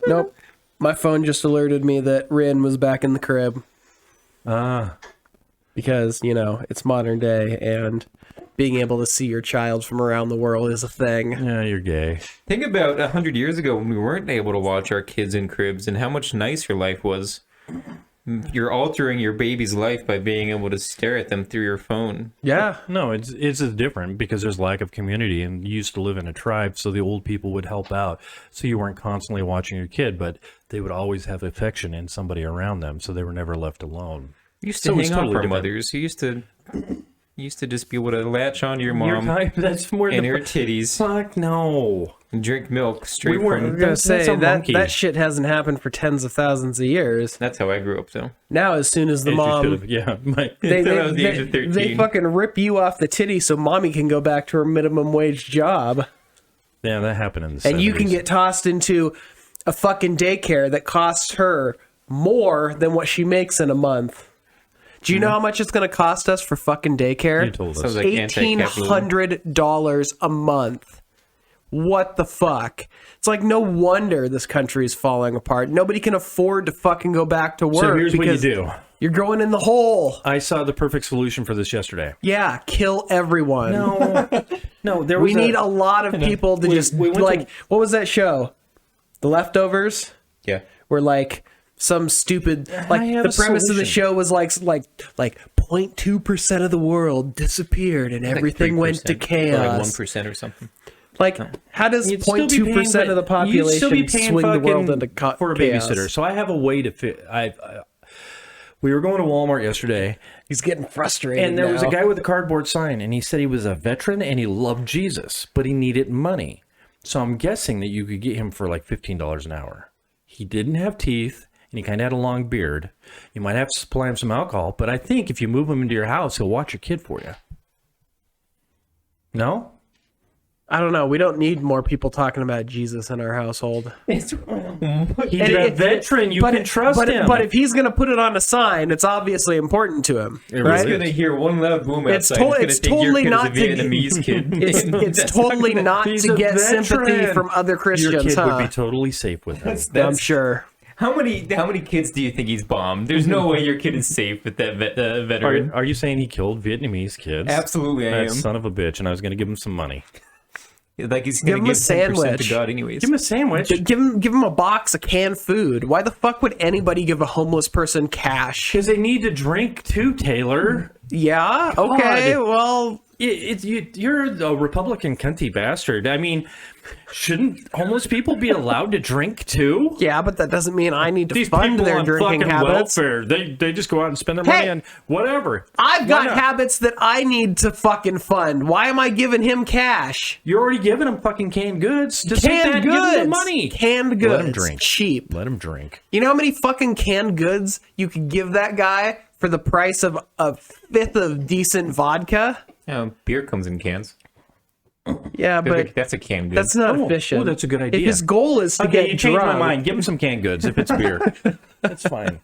Nope. My phone just alerted me that Rin was back in the crib because, it's modern day and being able to see your child from around the world is a thing. Yeah, you're gay. Think about 100 years ago when we weren't able to watch our kids in cribs and how much nicer life was. You're altering your baby's life by being able to stare at them through your phone. Yeah. No, it's different because there's lack of community, and you used to live in a tribe, so the old people would help out. So you weren't constantly watching your kid, but they would always have affection in somebody around them, so they were never left alone. You used to So it's hang off totally our different. mothers. You used to just be able to latch onto your mom That's more and her titties fuck no. and drink milk straight We weren't- from. I was gonna That's say a monkey. that shit hasn't happened for tens of thousands of years. That's how I grew up, though. Now, as soon as the As you mom, could've- yeah, they, Until I they, was the age of 13. they fucking rip you off the titty so mommy can go back to her minimum wage job, yeah, that happened in the and you can 70s. get tossed into a fucking daycare that costs her more than what she makes in a month. Do you know how much it's going to cost us for fucking daycare? You told us. Sounds like anti-capitalism. $1,800 a month. What the fuck? It's like no wonder this country is falling apart. Nobody can afford to fucking go back to work. So here's what you because do. You're going in the hole. I saw the perfect solution for this yesterday. Yeah, kill everyone. No, there was we need a lot of people to just we went like. to- What was that show? The Leftovers. Yeah. Where like some stupid like have the a premise of the solution. show was like 0.2% of the world disappeared and everything went to Like chaos. 1% or something. Like, how does You'd still be 0.2% of the population swing the world into for a chaos? babysitter. So I have a way to fit. We were going to Walmart yesterday, He's getting frustrated. and there was a now. guy with a cardboard sign, and he said he was a veteran and he loved Jesus, but he needed money. So I'm guessing that you could get him for like $15 an hour. He didn't have teeth, and he kind of had a long beard. You might have to supply him some alcohol, but I think if you move him into your house, he'll watch your kid for you. No? I don't know. We don't need more people talking about Jesus in our household. He's And a veteran. You can trust him. But if he's going to put it on a sign, it's obviously important to him, It right? He's gonna hear one loud boom It's outside. to- He's it's gonna think totally your kid not is a to- Vietnamese kid. It's That's totally not He's to a get sympathy veteran. from other Your Christians, kid huh? would be totally safe with him. I'm sure. How many kids do you think he's bombed? There's no way your kid is safe with that veteran. Are you saying he killed Vietnamese kids? Absolutely, I That am. son of a bitch, and I was going to give him some money. Like he's Give gonna him a give 10% sandwich. to God anyways. Give him a sandwich. Give him a box of canned food. Why the fuck would anybody give a homeless person cash? Because they need to drink too, Taylor. Yeah. Okay. Well, You're a Republican cunty bastard. I mean, shouldn't homeless people be allowed to drink too? yeah, but that doesn't mean I need to These fund people their on drinking fucking habits. welfare, they just go out and spend their money Hey! on whatever. I've Why got not? habits that I need to fucking fund. Why am I giving him cash? You're already giving them fucking canned goods. Just take that Canned and give them goods. the money. Canned goods. Let 'em drink. Cheap. Let them drink. You know how many fucking canned goods you could give that guy for the price of a fifth of decent vodka? Beer comes in cans. Yeah, but That's a canned good. that's not efficient. oh, that's a good idea. If his goal is to Okay, get you changed my drunk, mind. Give him some canned goods if it's beer. That's fine.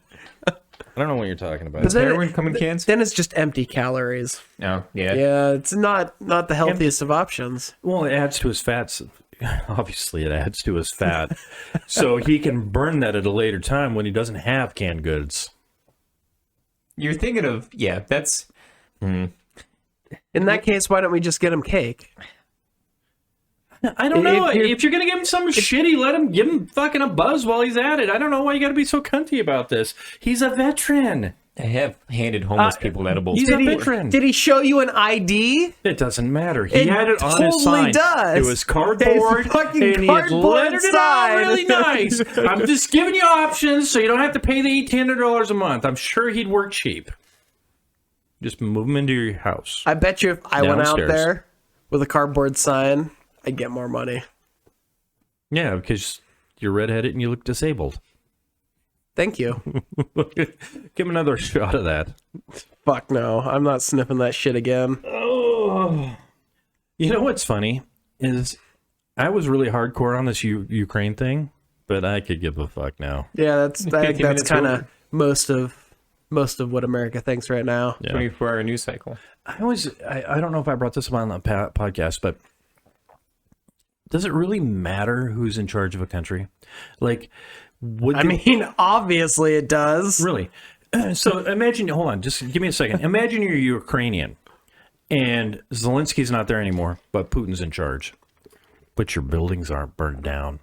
I don't know what you're talking about. Does heroin come in cans? then it's just empty calories. Oh, yeah. Yeah, it's not the healthiest of options. Well, it adds to his fats. Obviously, it adds to his fat. So he can burn that at a later time when he doesn't have canned goods. You're thinking of, yeah, that's... In that case, why don't we just get him cake? I don't know. If If you're going to give him something shitty, give him fucking a buzz while he's at it. I don't know why you got to be so cunty about this. He's a veteran. I have handed homeless people edibles. He's a veteran. Did he show you an ID? It doesn't matter. He It had it on his totally sign. does. It was cardboard. It's fucking and he had cardboard lettered it sign. out really nice. I'm just giving you options so you don't have to pay the $1,800 a month. I'm sure he'd work cheap. Just move him into your house. I bet you if I went out Downstairs. there with a cardboard sign, I'd get more money. Yeah, because you're redheaded and you look disabled. Thank you. Give him another shot of that. Fuck no. I'm not sniffing that shit again. Oh. You know what's funny is I was really hardcore on this Ukraine thing, but I could give a fuck now. Yeah, that's 50 minutes kind of over. most of what America thinks right now. Yeah. 24-hour news cycle. I don't know if I brought this up on the podcast, but does it really matter who's in charge of a country? Like, I mean, obviously it does. really? So imagine, hold on, just give me a second. Imagine you're Ukrainian and Zelensky's not there anymore, but Putin's in charge. But your buildings aren't burned down.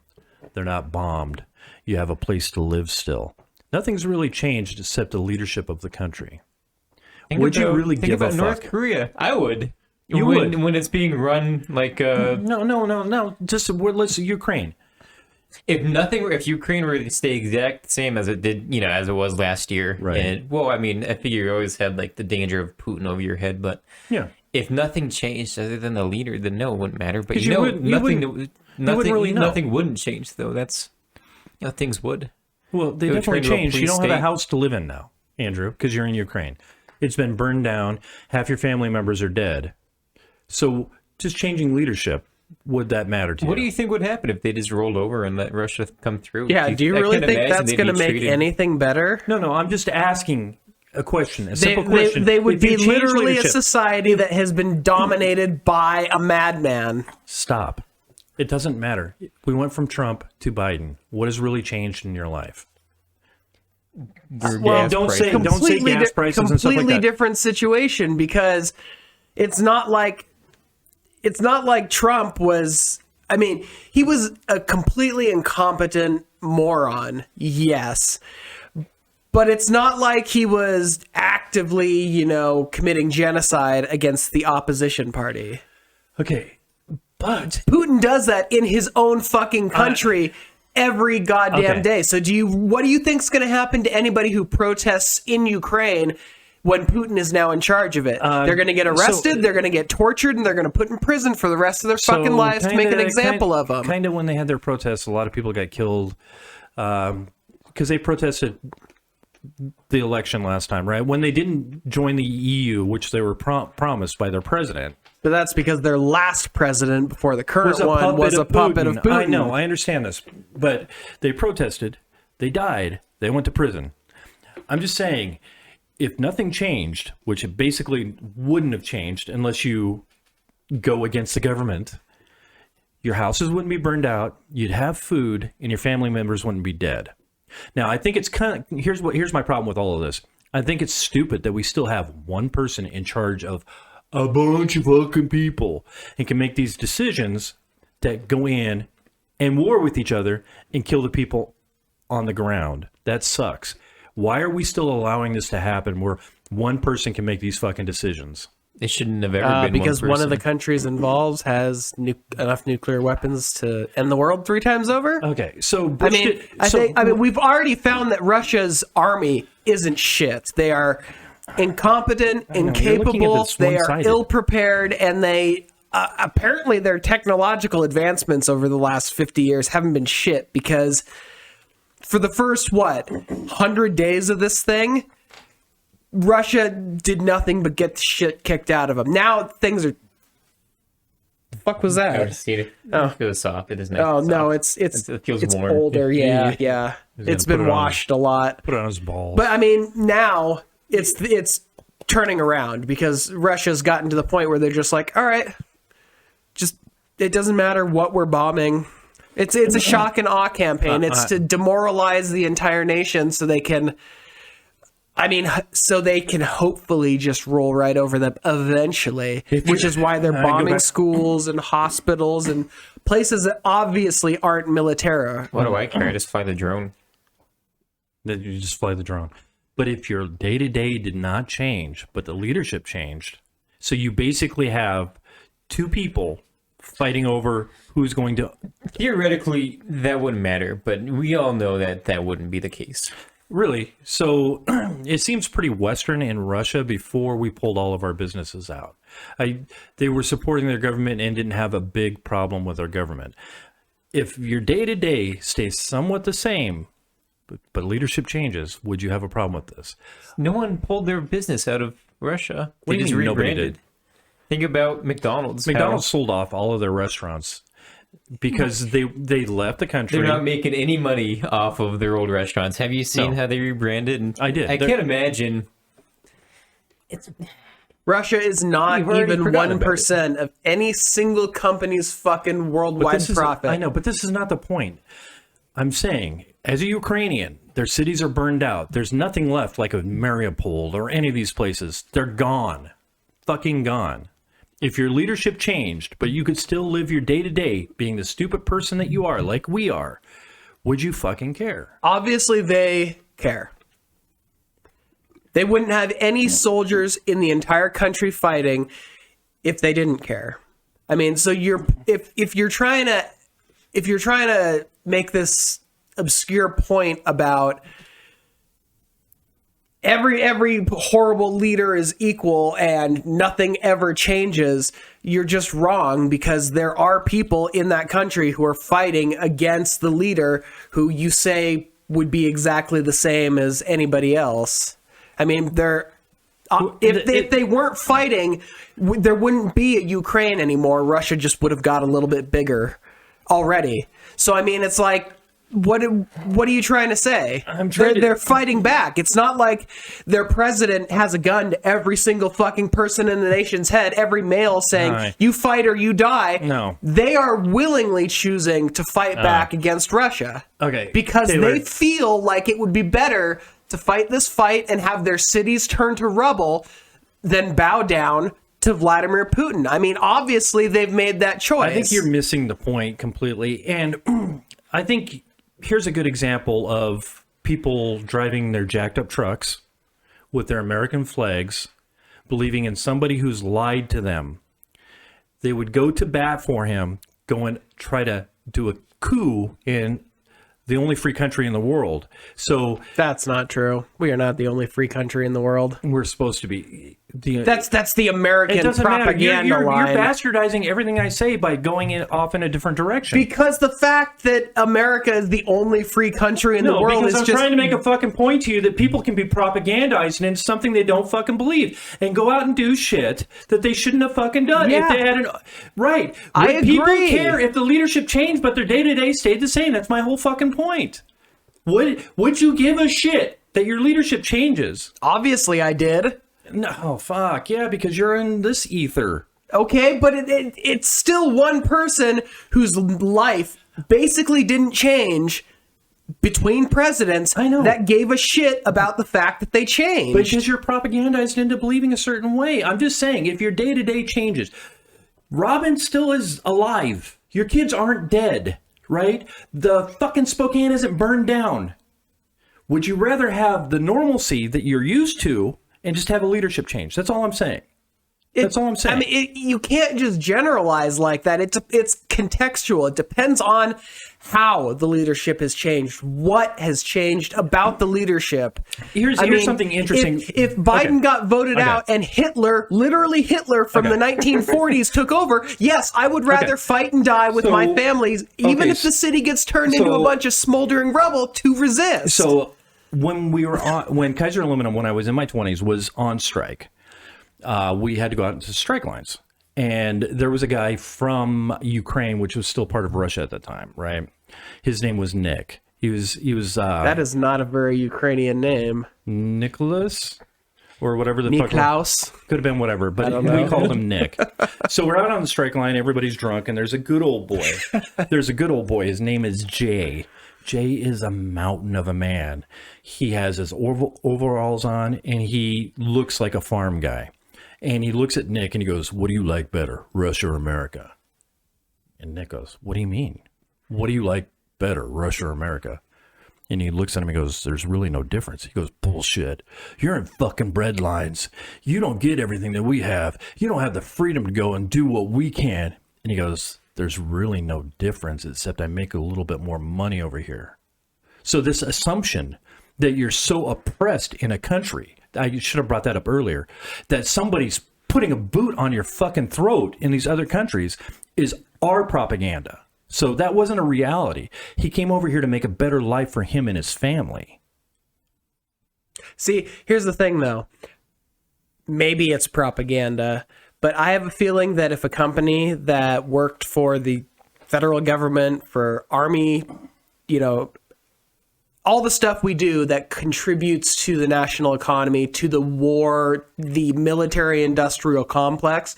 They're not bombed. You have a place to live still. Nothing's really changed except the leadership of the country. Would you really give a North fuck? Korea? I would. You when, would. when it's being run like No. Just let's Ukraine. if Ukraine were to stay exact the same as it did, as it was last year. Right. And well, I mean, I figure you always had like the danger of Putin over your head, but Yeah. if nothing changed other than the leader, then no, it wouldn't matter. But 'Cause you wouldn't really know. nothing wouldn't change though. That's things would. Well, they They would definitely turn into a changed. You police don't have a state. house to live in now, Andrew, because you're in Ukraine. It's been burned down. Half your family members are dead. So just changing leadership, would that matter to you? What do you think would happen if they just rolled over and let Russia come through? Yeah, do you I really can't think imagine that's they'd going to be make treated- anything better? No, I'm just asking a question, a simple question. They would If you be change literally a leadership- society that has been dominated by a madman. Stop. It doesn't matter. We went from Trump to Biden. What has really changed in your life? Your Well, gas don't prices. say gas prices and stuff like completely that. different situation because it's not like Trump was. I mean, he was a completely incompetent moron. Yes. But it's not like he was actively, committing genocide against the opposition party. Okay, but Putin does that in his own fucking country every goddamn Okay. day. So what do you think's going to happen to anybody who protests in Ukraine when Putin is now in charge of it? They're going to get arrested, they're going to get tortured, and they're going to put in prison for the rest of their fucking lives to make an example of them. Kind of when they had their protests, a lot of people got killed because they protested the election last time, right? When they didn't join the EU, which they were promised by their president. But that's because their last president before the current one puppet was a of puppet of Putin. I know, I understand this, but they protested, they died, they went to prison. I'm just saying, if nothing changed, which it basically wouldn't have changed unless you go against the government, your houses wouldn't be burned out, you'd have food, and your family members wouldn't be dead. Now, I think it's here's my problem with all of this. I think it's stupid that we still have one person in charge of a bunch of fucking people and can make these decisions that go in and war with each other and kill the people on the ground. That sucks. Why are we still allowing this to happen where One person can make these fucking decisions. It shouldn't have ever been because one one of the person. countries involved has enough nuclear weapons to end the world 3 times over. Okay, so I Bush mean, did- I so- think we've already found that Russia's army isn't shit. They are incompetent, you're looking at incapable. this They are one-sided. ill-prepared, and they apparently their technological advancements over the last 50 years haven't been shit because for the first 100 days of this thing, Russia did nothing but get the shit kicked out of them. Now things are. The fuck was I would that? have seen it. Oh. It was soft. It is nice. Oh and no, soft. it feels it's warm. older. Yeah. It's put been it on washed a lot. put it on his balls. But I mean, now it's turning around because Russia's gotten to the point where they're just like, all right, just it doesn't matter what we're bombing. It's a shock and awe campaign. It's to demoralize the entire nation so they can. I mean, so they can hopefully just roll right over them eventually, which is why they're go bombing back- schools and hospitals and places that obviously aren't military. What do I care? I just fly the drone. That you just fly the drone. But if your day-to-day did not change, but the leadership changed, so you basically have 2 people fighting over who's going to... Theoretically, that wouldn't matter, but we all know that that wouldn't be the case. Really? So it seems pretty Western in Russia before we pulled all of our businesses out. They were supporting their government and didn't have a big problem with our government. If your day-to-day stays somewhat the same, but leadership changes, would you have a problem with this? No one pulled their business out of Russia. What They do you just mean nobody rebranded. did? Think about McDonald's. McDonald's How sold off all of their restaurants because they left the country. they're not making any money off of their old restaurants. Have you seen No. how they rebranded? And I did. I They're- can't imagine. Russia is not You've already even forgotten about 1% of any single company's fucking But worldwide this is- profit. I know, but this is not the point. I'm saying, as a Ukrainian, their cities are burned out. There's nothing left like a Mariupol or any of these places. They're gone. Fucking gone. If your leadership changed, but you could still live your day-to-day being the stupid person that you are, like we are, would you fucking care? Obviously, they care. They wouldn't have any soldiers in the entire country fighting if they didn't care. I mean, so if you're trying to make this obscure point about every horrible leader is equal and nothing ever changes, you're just wrong because there are people in that country who are fighting against the leader who you say would be exactly the same as anybody else. I mean, if they weren't fighting, there wouldn't be a Ukraine anymore. Russia just would have got a little bit bigger already. So, I mean, it's like, what are you trying to say? They're fighting back. It's not like their president has a gun to every single fucking person in the nation's head, every male saying, Right. you fight or you die. No. They are willingly choosing to fight back against Russia. Okay, Because Taylor. they feel like it would be better to fight this fight and have their cities turn to rubble than bow down to Vladimir Putin. I mean, obviously they've made that choice. I think you're missing the point completely. And I think here's a good example of people driving their jacked up trucks with their American flags, believing in somebody who's lied to them. They would go to bat for him, go and try to do a coup in the only free country in the world. So That's not true. We are not the only free country in the world. we're supposed to be. That's the American It doesn't matter. propaganda You're line. bastardizing everything I say by going off in a different direction. Because the fact that America is the only free country in the world because is I'm just trying to make a fucking point to you that people can be propagandized into something they don't fucking believe and go out and do shit that they shouldn't have fucking done. Yeah. If they had right. I Would people agree. care if the leadership changed but their day-to-day stayed the same? That's my whole fucking point. Would you give a shit that your leadership changes? obviously I did. No, fuck. Yeah, because you're in this ether. Okay, but it's still one person whose life basically didn't change between presidents. I know. That gave a shit about the fact that they changed. Because you're propagandized into believing a certain way. I'm just saying, if your day-to-day changes, Robin still is alive. Your kids aren't dead, right? The fucking Spokane isn't burned down. Would you rather have the normalcy that you're used to and just have a leadership change. That's all I'm saying. That's all I'm saying. I mean, you can't just generalize like that. It's contextual. It depends on how the leadership has changed, what has changed about the leadership. Here's something interesting. If Biden got voted out and Hitler, literally Hitler from the 1940s took over, yes, I would rather fight and die with my family, even if the city gets turned into a bunch of smoldering rubble, to resist. So when Kaiser Aluminum, when I was in my 20s, was on strike, we had to go out into strike lines. And there was a guy from Ukraine, which was still part of Russia at the time, right? His name was Nick. He was that is not a very Ukrainian name. Nicholas or whatever the fuck. Niklaus. Could have been whatever, but we called him Nick. So we're out on the strike line, everybody's drunk, and there's a good old boy. His name is Jay. Jay is a mountain of a man. He has his overalls on, and he looks like a farm guy. And he looks at Nick and he goes, "What do you like better, Russia or America?" And Nick goes, "What do you mean? What do you like better, Russia or America?" And he looks at him and goes, "There's really no difference." He goes, "Bullshit. You're in fucking bread lines. You don't get everything that we have. You don't have the freedom to go and do what we can." And he goes, "There's really no difference except I make a little bit more money over here." So this assumption that you're so oppressed in a country, I should have brought that up earlier, that somebody's putting a boot on your fucking throat in these other countries is our propaganda. So that wasn't a reality. He came over here to make a better life for him and his family. See, here's the thing, though. Maybe it's propaganda, but I have a feeling that if a company that worked for the federal government, for Army, all the stuff we do that contributes to the national economy, to the war, the military-industrial complex,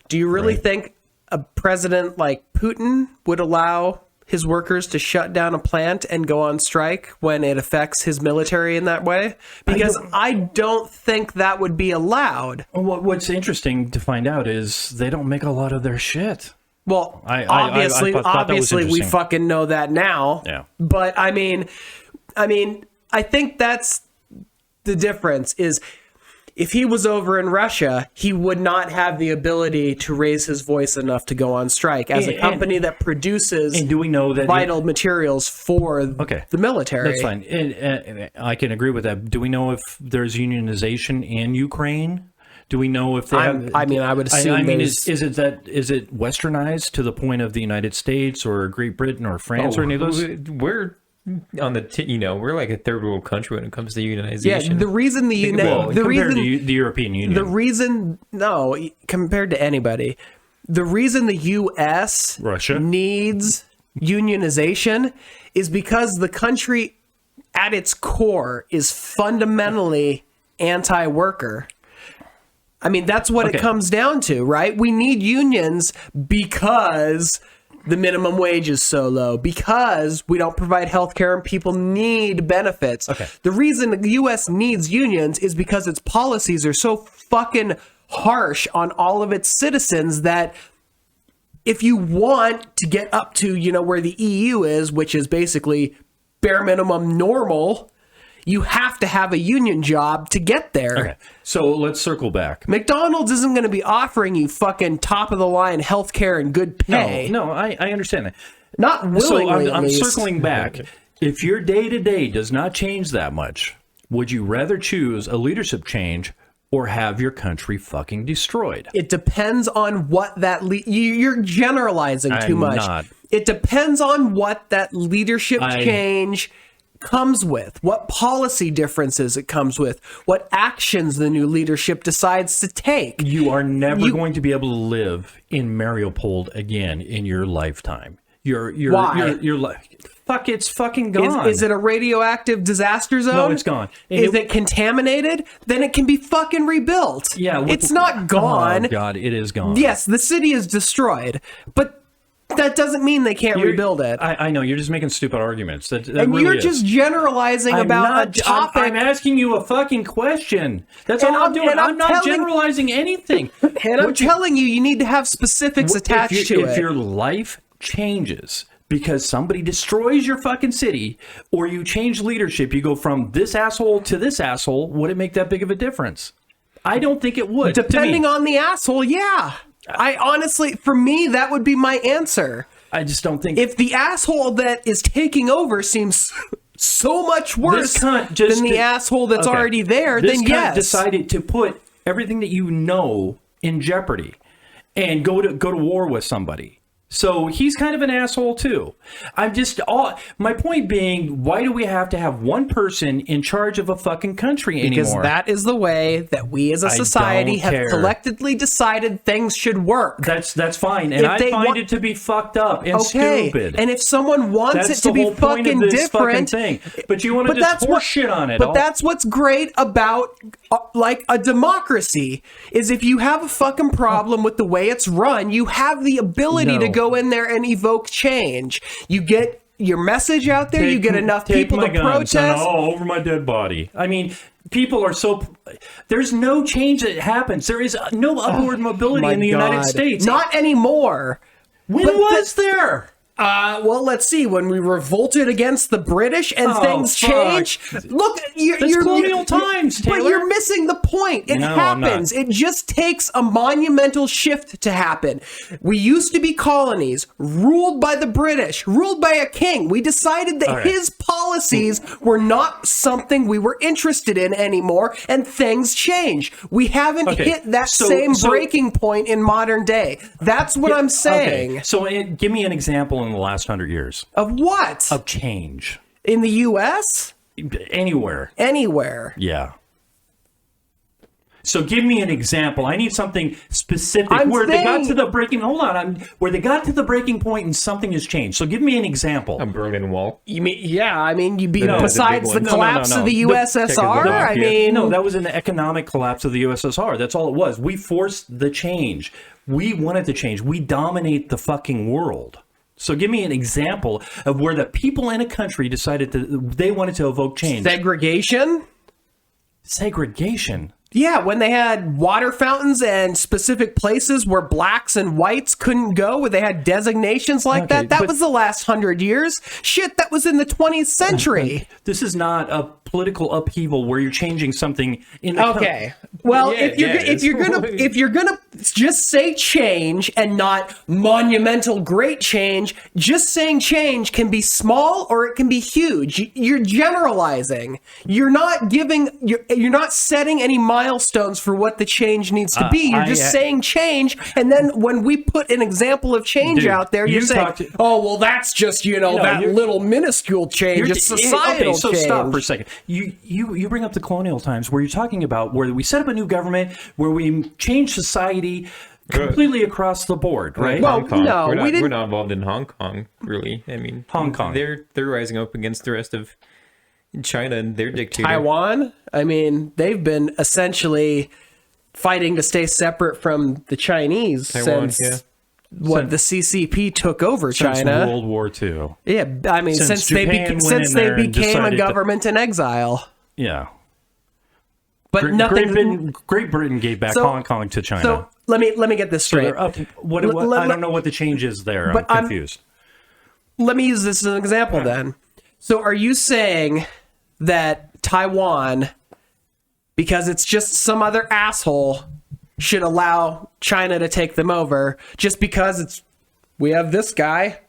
do you really think a president like Putin would allow his workers to shut down a plant and go on strike when it affects his military in that way? Because I don't think that would be allowed. What's interesting to find out is they don't make a lot of their shit. Well, obviously we fucking know that now. Yeah. But I mean, I think that's the difference is if he was over in Russia, he would not have the ability to raise his voice enough to go on strike as a company that produces do we know that vital materials for the military. That's fine. And I can agree with that. Do we know if there's unionization in Ukraine? Do we know if they have, I would assume is it westernized to the point of the United States or Great Britain or France or any of those? We're on the we're like a third world country when it comes to unionization. Yeah, the reason the European Union, compared to anybody, the reason the U.S. Russia needs unionization is because the country at its core is fundamentally anti-worker. I mean, that's what it comes down to, right? We need unions because the minimum wage is so low, because we don't provide health care and people need benefits. The reason the U.S. needs unions is because its policies are so fucking harsh on all of its citizens that if you want to get up to, where the EU is, which is basically bare minimum normal, you have to have a union job to get there. Okay. So let's circle back. McDonald's isn't going to be offering you fucking top of the line healthcare and good pay. No, I understand that. Not willingly. So I'm circling back. If your day to day does not change that much, would you rather choose a leadership change or have your country fucking destroyed? It depends on what that you're generalizing too much. Not. It depends on what that leadership change comes with, what policy differences it comes with, what actions the new leadership decides to take. You are never going to be able to live in Mariupol again in your lifetime. Why? Your life. Fuck, it's fucking gone. Is it a radioactive disaster zone? No, it's gone. Is it contaminated? Then it can be fucking rebuilt. Yeah. It's not gone. Oh, God, it is gone. Yes, the city is destroyed, but that doesn't mean they can't rebuild it. I know, you're just making stupid arguments. That and really you're just generalizing about a topic. I'm asking you a fucking question. That's all I'm doing. I'm not generalizing anything. And I'm telling you, you need to have specifics attached to it. If your life changes because somebody destroys your fucking city or you change leadership, you go from this asshole to this asshole, would it make that big of a difference? I don't think it would. Depending on the asshole, yeah. I honestly, for me, that would be my answer. I just don't think... If the asshole that is taking over seems so much worse than the asshole that's already there, then yes. Decided to put everything that you know in jeopardy and go to war with somebody. So he's kind of an asshole too. My point being, why do we have to have one person in charge of a fucking country anymore? Because that is the way that we as a society have collectively decided things should work. That's fine. And I find it to be fucked up and stupid. And if someone wants it to be fucking different, but you want to just pour shit on it. But that's what's great about like a democracy, is if you have a fucking problem with the way it's run, you have the ability to go in there and evoke change. You get your message out there, you get enough people to protest. All over my dead body. I mean, people are so... There's no change that happens. There is no upward mobility in the United States. Not anymore. When was there? Well, let's see. When we revolted against the British and things changed. Look, you're colonial times, Taylor. But you're missing the point. It happens. It just takes a monumental shift to happen. We used to be colonies, ruled by the British, ruled by a king. We decided that his policies were not something we were interested in anymore, and things changed. We haven't hit that same breaking point in modern day. That's what I'm saying. So give me an example in the last 100 years. Of what? Of change. In the U.S.? Anywhere. Anywhere. Yeah. So give me an example. I need something specific they got to the breaking... Hold on. Where they got to the breaking point and something has changed. So give me an example. A Berlin Wall. You mean... Yeah, I mean, besides the collapse of the USSR, I mean... No, that was an economic collapse of the USSR. That's all it was. We forced the change. We wanted to change. We dominate the fucking world. So give me an example of where the people in a country decided they wanted to evoke change. Segregation? Segregation? Yeah, when they had water fountains and specific places where blacks and whites couldn't go, where they had designations like that. That was the last 100 years. Shit, that was in the 20th century. This is not a political upheaval where you're changing something in the Well, if you're gonna just say change and not monumental great change, just saying change can be small or it can be huge. You're generalizing. You're not setting any milestones for what the change needs to be. You're just saying change, and then when we put an example of change out there, you're saying, "Oh, well, that's just that little minuscule change. It's societal change." Stop for a second. You bring up the colonial times where you're talking about where we set up a new government, where we change society completely across the board, right? Well, no, we're not involved in Hong Kong, really. I mean, Hong Kong. They're rising up against the rest of China and their dictator. Taiwan, I mean, they've been essentially fighting to stay separate from the Chinese since the CCP took over China. Since World War II. Yeah, I mean, since they became a government in exile. Yeah. But Great Britain gave back Hong Kong to China. So let me get this straight. I don't know what the change is there. I'm confused. Let me use this as an example then. So are you saying that Taiwan, because it's just some other asshole, should allow China to take them over just because we have this guy,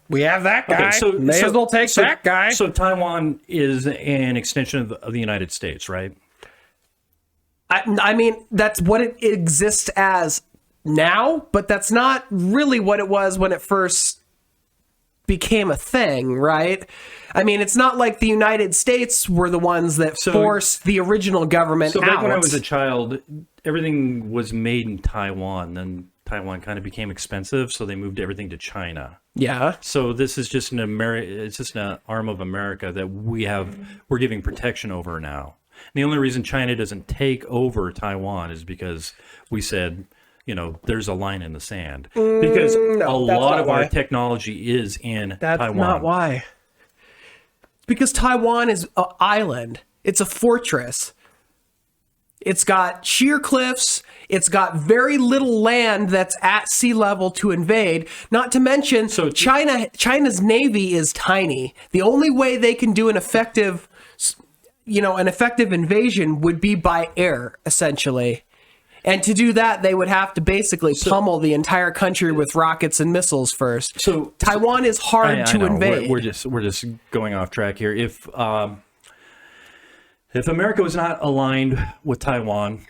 we have that guy, may as well take that guy? So Taiwan is an extension of the United States, right? I mean, that's what it exists as now, but that's not really what it was when it first became a thing, right? I mean, it's not like the United States were the ones that forced the original government out. Back when I was a child, everything was made in Taiwan. Then Taiwan kind of became expensive, so they moved everything to China. Yeah. So this is just it's just an arm of America that we're giving protection over now. And the only reason China doesn't take over Taiwan is because we said, there's a line in the sand. Because a lot of our technology is in Taiwan. That's not why. Because Taiwan is an island. It's a fortress. It's got sheer cliffs. It's got very little land that's at sea level to invade. Not to mention, China's navy is tiny. The only way they can do an effective invasion would be by air, essentially. And to do that, they would have to basically pummel the entire country with rockets and missiles first. So Taiwan is hard to invade. We're just going off track here. If America was not aligned with Taiwan,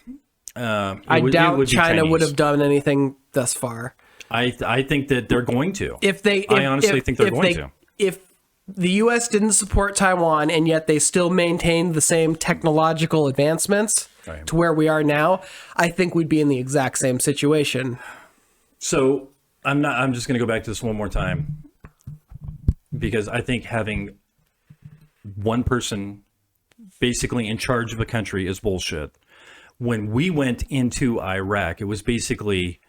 I doubt China would have done anything thus far. I think that they're going to. I honestly think they're going to. If the U.S. didn't support Taiwan and yet they still maintained the same technological advancements to where we are now, I think we'd be in the exact same situation. So I'm just going to go back to this one more time, because I think having one person basically in charge of a country is bullshit. When we went into Iraq, it was basically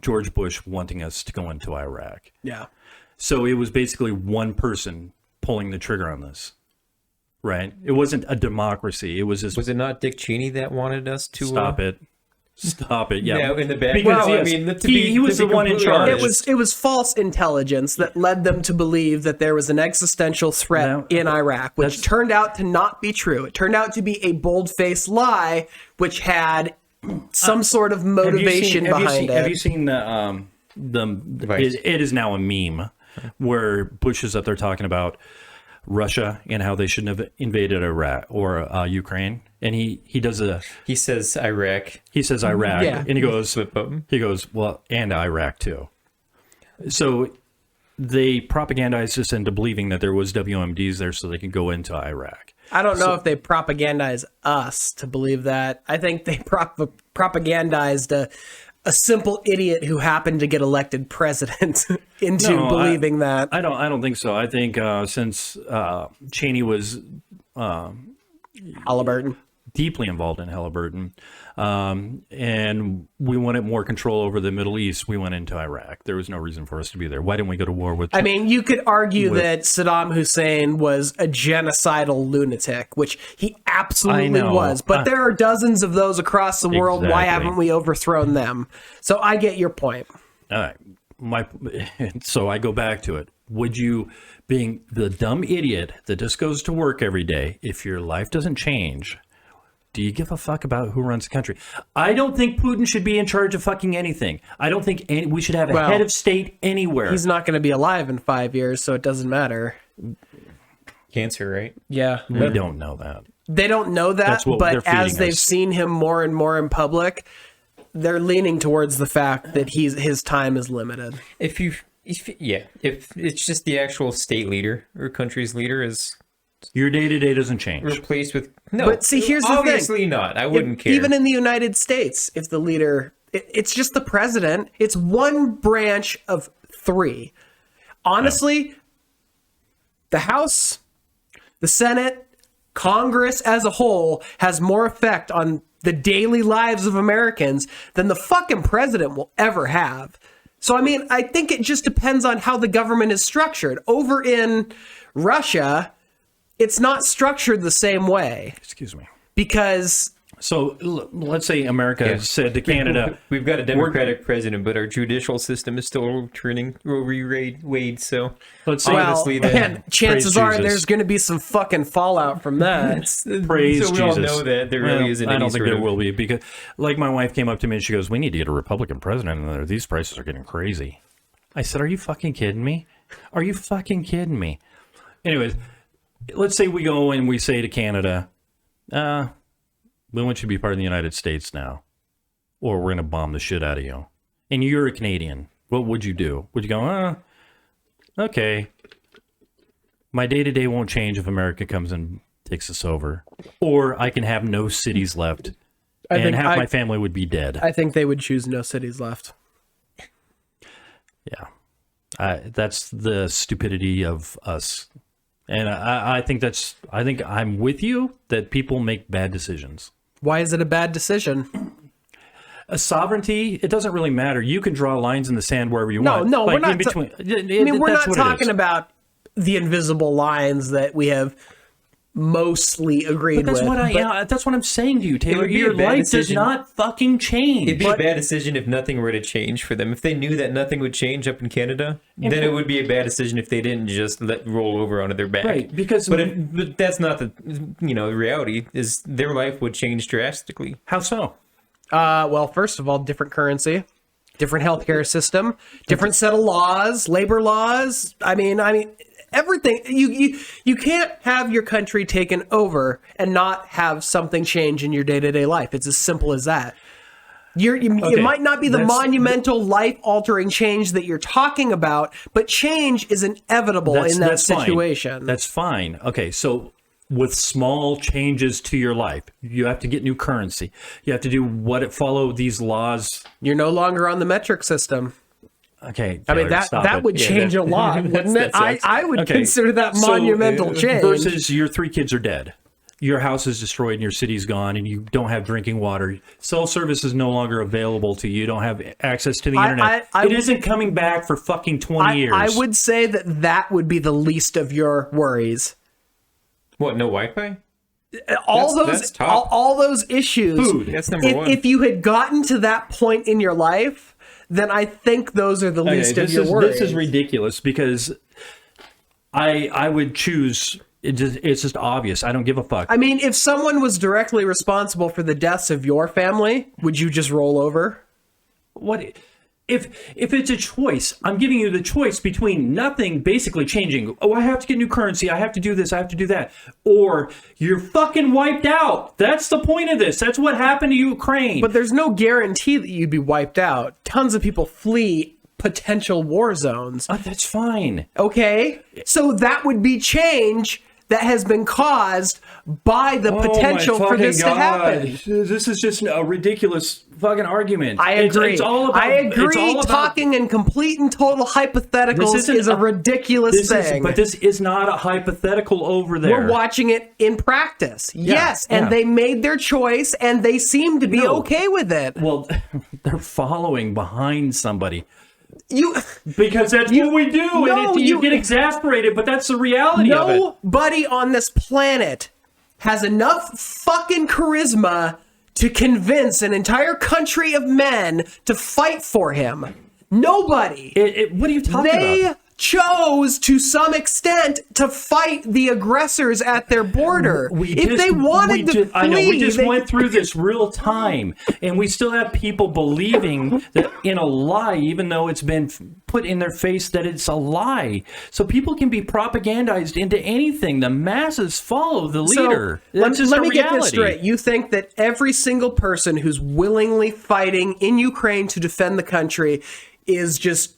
George Bush wanting us to go into Iraq. Yeah. So it was basically one person pulling the trigger on this, right? It wasn't a democracy. It was just... Was it not Dick Cheney that wanted us to... Stop it. Yeah, in the back. Because he was the one in charge. It was false intelligence that led them to believe that there was an existential threat in Iraq, which turned out to not be true. It turned out to be a bold-faced lie, which had some sort of motivation behind it. Have you seen it is now a meme where Bush is up there talking about Russia and how they shouldn't have invaded Iraq or Ukraine, and he says Iraq. He says Iraq, yeah. And he goes, well, and Iraq too. So they propagandized us into believing that there was WMDs there so they could go into Iraq. I don't know if they propagandize us to believe that. I think they propagandized a simple idiot who happened to get elected president into believing that. I don't think so. I think since Cheney was Halliburton. Deeply involved in Halliburton, and we wanted more control over the Middle East, we went into Iraq. There was no reason for us to be there. Why didn't we go to war with... I mean, you could argue that Saddam Hussein was a genocidal lunatic, which he absolutely was. But there are dozens of those across the world. Exactly. Why haven't we overthrown them? So I get your point. All right. So I go back to it. Would you, being the dumb idiot that just goes to work every day, if your life doesn't change... Do you give a fuck about who runs the country? I don't think Putin should be in charge of fucking anything. I don't think we should have a head of state anywhere. He's not going to be alive in 5 years, so it doesn't matter. Cancer, right? Yeah. We don't know that. They don't know that, but as they've seen him more and more in public, they're leaning towards the fact that his time is limited. If it's just the actual state leader or country's leader is... Your day-to-day doesn't change. Replaced with... No, but see, here's the thing. Obviously not. I wouldn't care. Even in the United States, if the leader... It's just the president. It's one branch of three. Honestly, the House, the Senate, Congress as a whole has more effect on the daily lives of Americans than the fucking president will ever have. So, I mean, I think it just depends on how the government is structured. Over in Russia... It's not structured the same way. Excuse me. Because... So, let's say America said to Canada... We've got a Democratic president, but our judicial system is still overturning Roe v. Wade, so... Let's say chances are there's going to be some fucking fallout from that. Praise so we Jesus. all know that there really isn't any I don't think there will be, because, like, my wife came up to me and she goes, we need to get a Republican president, and these prices are getting crazy. I said, are you fucking kidding me? Are you fucking kidding me? Anyways... Let's say we go and we say to Canada, we want you to be part of the United States now, or we're going to bomb the shit out of you. And you're a Canadian. What would you do? Would you go, okay, my day-to-day won't change if America comes and takes us over. Or I can have no cities left, and half my family would be dead. I think they would choose no cities left. Yeah. That's the stupidity of us. And I think I'm with you that people make bad decisions. Why is it a bad decision? A sovereignty, it doesn't really matter. You can draw lines in the sand wherever you want. No, we're not. We're not talking about the invisible lines that we have mostly agreed But that's with. that's what I'm saying to you, Taylor. would be a Your bad life does decision. not fucking change. It'd be a bad decision if nothing were to change for them. If they knew that nothing would change up in Canada, then it would be a bad decision if they didn't just let roll over onto their back. Right, because but that's not the the reality is their life would change drastically. how so? Well, first of all, different currency, different healthcare system, different set of laws, labor laws. I mean, everything. You can't have your country taken over and not have something change in your day-to-day life. It's as simple as that. It might not be the monumental, life-altering change that you're talking about, but change is inevitable in that situation. Fine. That's fine. Okay, so with small changes to your life, you have to get new currency. You have to do follow these laws. You're no longer on the metric system. Okay, I mean, Taylor, that would change a lot, wouldn't it? I would consider that monumental change. Versus your 3 kids are dead. Your house is destroyed and your city's gone and you don't have drinking water. Cell service is no longer available to you. You don't have access to the internet. It isn't coming back for fucking 20 years. I would say that would be the least of your worries. What, no Wi-Fi? All those issues. Food. That's number one. If you had gotten to that point in your life, then I think those are the least of your worries. This is ridiculous because I would choose... It's just obvious. I don't give a fuck. I mean, if someone was directly responsible for the deaths of your family, would you just roll over? What if it's a choice? I'm giving you the choice between nothing basically changing. Oh, I have to get new currency. I have to do this. I have to do that. Or you're fucking wiped out. That's the point of this. That's what happened to Ukraine. But there's no guarantee that you'd be wiped out. Tons of people flee potential war zones. That's fine. Okay? So that would be change that has been caused by the potential for this to happen. This is just a ridiculous fucking argument. I agree. I agree. Talking in complete and total hypotheticals is a ridiculous thing. But this is not a hypothetical over there. We're watching it in practice. Yes, and they made their choice, and they seem to be okay with it. Well, they're following behind somebody. Because that's what we do, and you get exasperated, but that's the reality of it. Nobody on this planet has enough fucking charisma to convince an entire country of men to fight for him. Nobody. What are you talking about? They chose, to some extent, to fight the aggressors at their border. If they wanted to flee... I know, we just went through this real time, and we still have people believing that in a lie, even though it's been put in their face that it's a lie. So people can be propagandized into anything. The masses follow the leader. Let me get this straight. You think that every single person who's willingly fighting in Ukraine to defend the country is just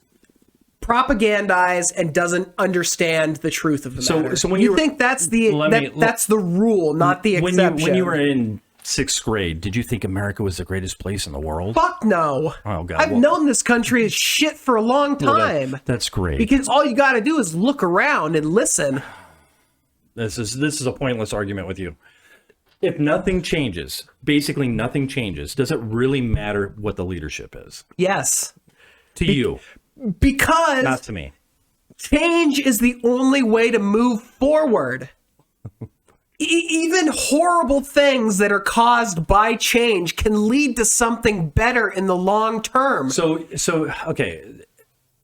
propagandized and doesn't understand the truth of the matter. So when you think that's that's the rule, not the exception. When you were in 6th grade, did you think America was the greatest place in the world? Fuck no. Oh God. I've known this country is shit for a long time. That's great. Because all you got to do is look around and listen. This is a pointless argument with you. If nothing changes, basically nothing changes, does it really matter what the leadership is? Yes. To you. Because not to me. Change is the only way to move forward. Even horrible things that are caused by change can lead to something better in the long term. So okay,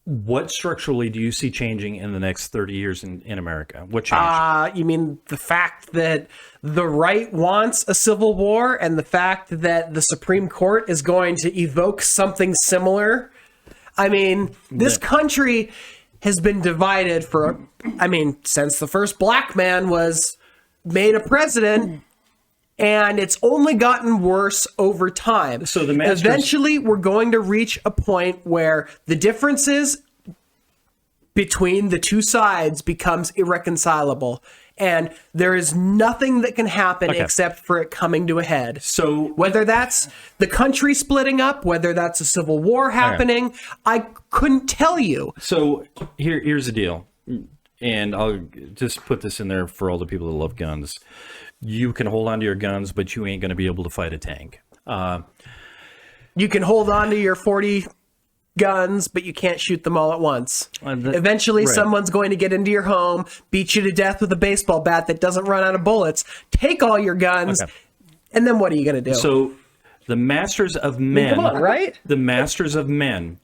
what structurally do you see changing in the next 30 years in America? What change? You mean the fact that the right wants a civil war and the fact that the Supreme Court is going to evoke something similar? I mean, this country has been divided since the first black man was made a president, and it's only gotten worse over time. So eventually we're going to reach a point where the differences between the two sides becomes irreconcilable. And there is nothing that can happen except for it coming to a head. So whether that's the country splitting up, whether that's a civil war happening, I couldn't tell you. So here's the deal. And I'll just put this in there for all the people that love guns. You can hold on to your guns, but you ain't going to be able to fight a tank. You can hold on to your 40 guns, but you can't shoot them all at once. That- Eventually, right. someone's going to get into your home, beat you to death with a baseball bat that doesn't run out of bullets, take all your guns, Okay. and then what are you going to do? So the masters of men, come on, right? The masters of men,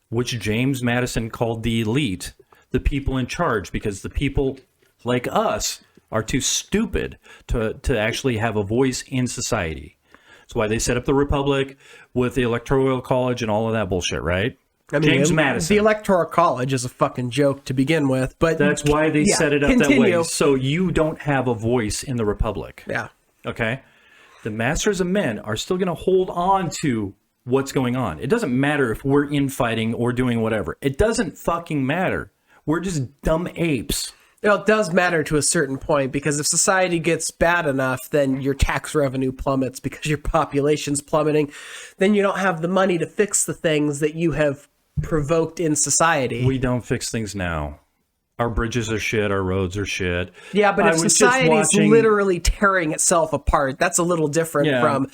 which James Madison called the elite, the people in charge, because the people like us are too stupid to actually have a voice in society. That's why they set up the Republic with the Electoral College and all of that bullshit, right? I mean, James Madison. The Electoral College is a fucking joke to begin with, but That's why they yeah, set it up continue. that way. So you don't have a voice in the Republic. Yeah. Okay? The masters of men are still going to hold on to what's going on. It doesn't matter if we're infighting or doing whatever. It doesn't fucking matter. We're just dumb apes. Well, it does matter to a certain point, because if society gets bad enough, then your tax revenue plummets because your population's plummeting. Then you don't have the money to fix the things that you have provoked in society. We don't fix things now. Our bridges are shit. Our roads are shit. Yeah, but I if was just society's watching- literally tearing itself apart, that's a little different Yeah, from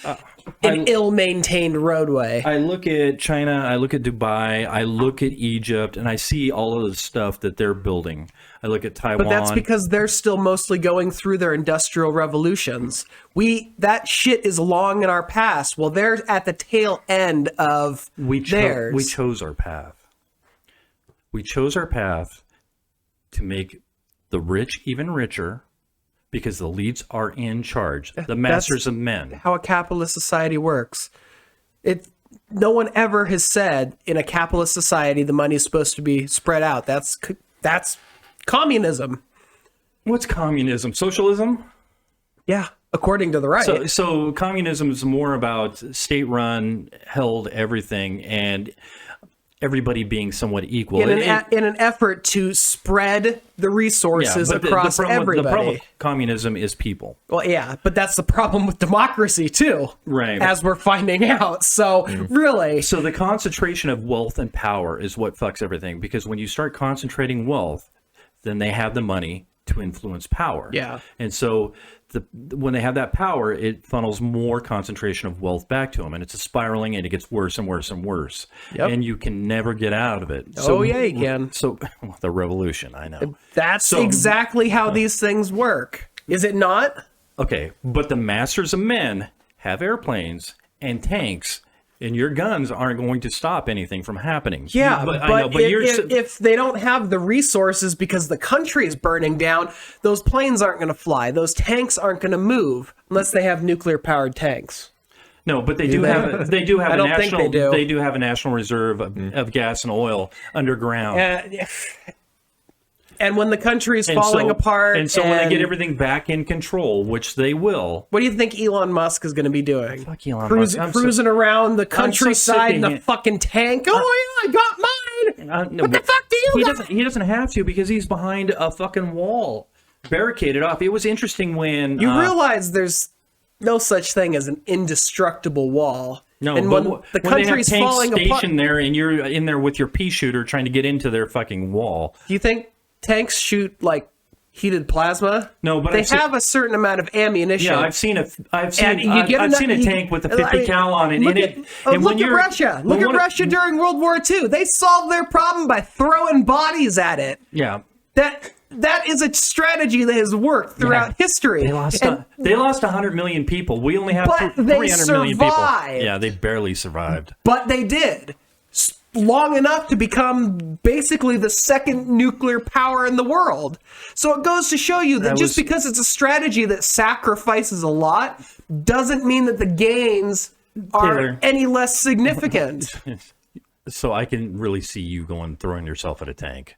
an ill-maintained roadway. I look at China, I look at Dubai, I look at Egypt, and I see all of the stuff that they're building. I look at Taiwan. But that's because they're still mostly going through their industrial revolutions. That shit is long in our past. Well, they're at the tail end of theirs. We chose our path. We chose our path to make the rich even richer because the elites are in charge. The masters of men. How a capitalist society works. No one ever has said in a capitalist society the money is supposed to be spread out. That's communism. What's communism? Socialism? Yeah, according to the right. So communism is more about state-run, held everything, and everybody being somewhat equal. in an effort to spread the resources across everybody. The problem with communism is people. Well, yeah, but that's the problem with democracy too, Right. as we're finding out. So really, So the concentration of wealth and power is what fucks everything, because when you start concentrating wealth, then they have the money to influence power. Yeah. And so when they have that power, it funnels more concentration of wealth back to them, and it's a spiraling, and it gets worse and worse and worse. Yep. And you can never get out of it. Oh, yeah, you can. So the revolution, I know. that's exactly how these things work. Is it not? Okay, but the masters of men have airplanes and tanks, and your guns aren't going to stop anything from happening. Yeah, but but if they don't have the resources because the country is burning down, those planes aren't going to fly. Those tanks aren't going to move unless they have nuclear-powered tanks. No, but they do have I a don't think national. they do. Have a national reserve of gas and oil underground. And when the country is falling apart, and so when they get everything back in control, which they will, what do you think Elon Musk is going to be doing? Fuck Elon Musk. Cruising around the countryside in a sick of fucking tank. Oh yeah, I got mine. no, What the fuck do you got? He doesn't have to, because he's behind a fucking wall, barricaded off. It was interesting when You realize there's no such thing as an indestructible wall. No, and but when the when they have country's tanks falling apart, stationed there, and you're in there with your pea shooter trying to get into their fucking wall. do you think tanks shoot like heated plasma? No, but they I've seen- have a certain amount of ammunition. Yeah, I've seen a And you get I've enough- seen a tank with a 50 cal on it. Look and at, it oh, and look when at you're- Russia. Look but at one- Russia during World War II. They solved their problem by throwing bodies at it. Yeah. That is a strategy that has worked throughout history. They lost. And- They lost 100 million people. We only have But 300 they million people. survived. Yeah, they barely survived. But they did. Long enough to become basically the second nuclear power in the world. So it goes to show you that just because it's a strategy that sacrifices a lot doesn't mean that the gains are Taylor. any less significant. So I can really see you throwing yourself at a tank.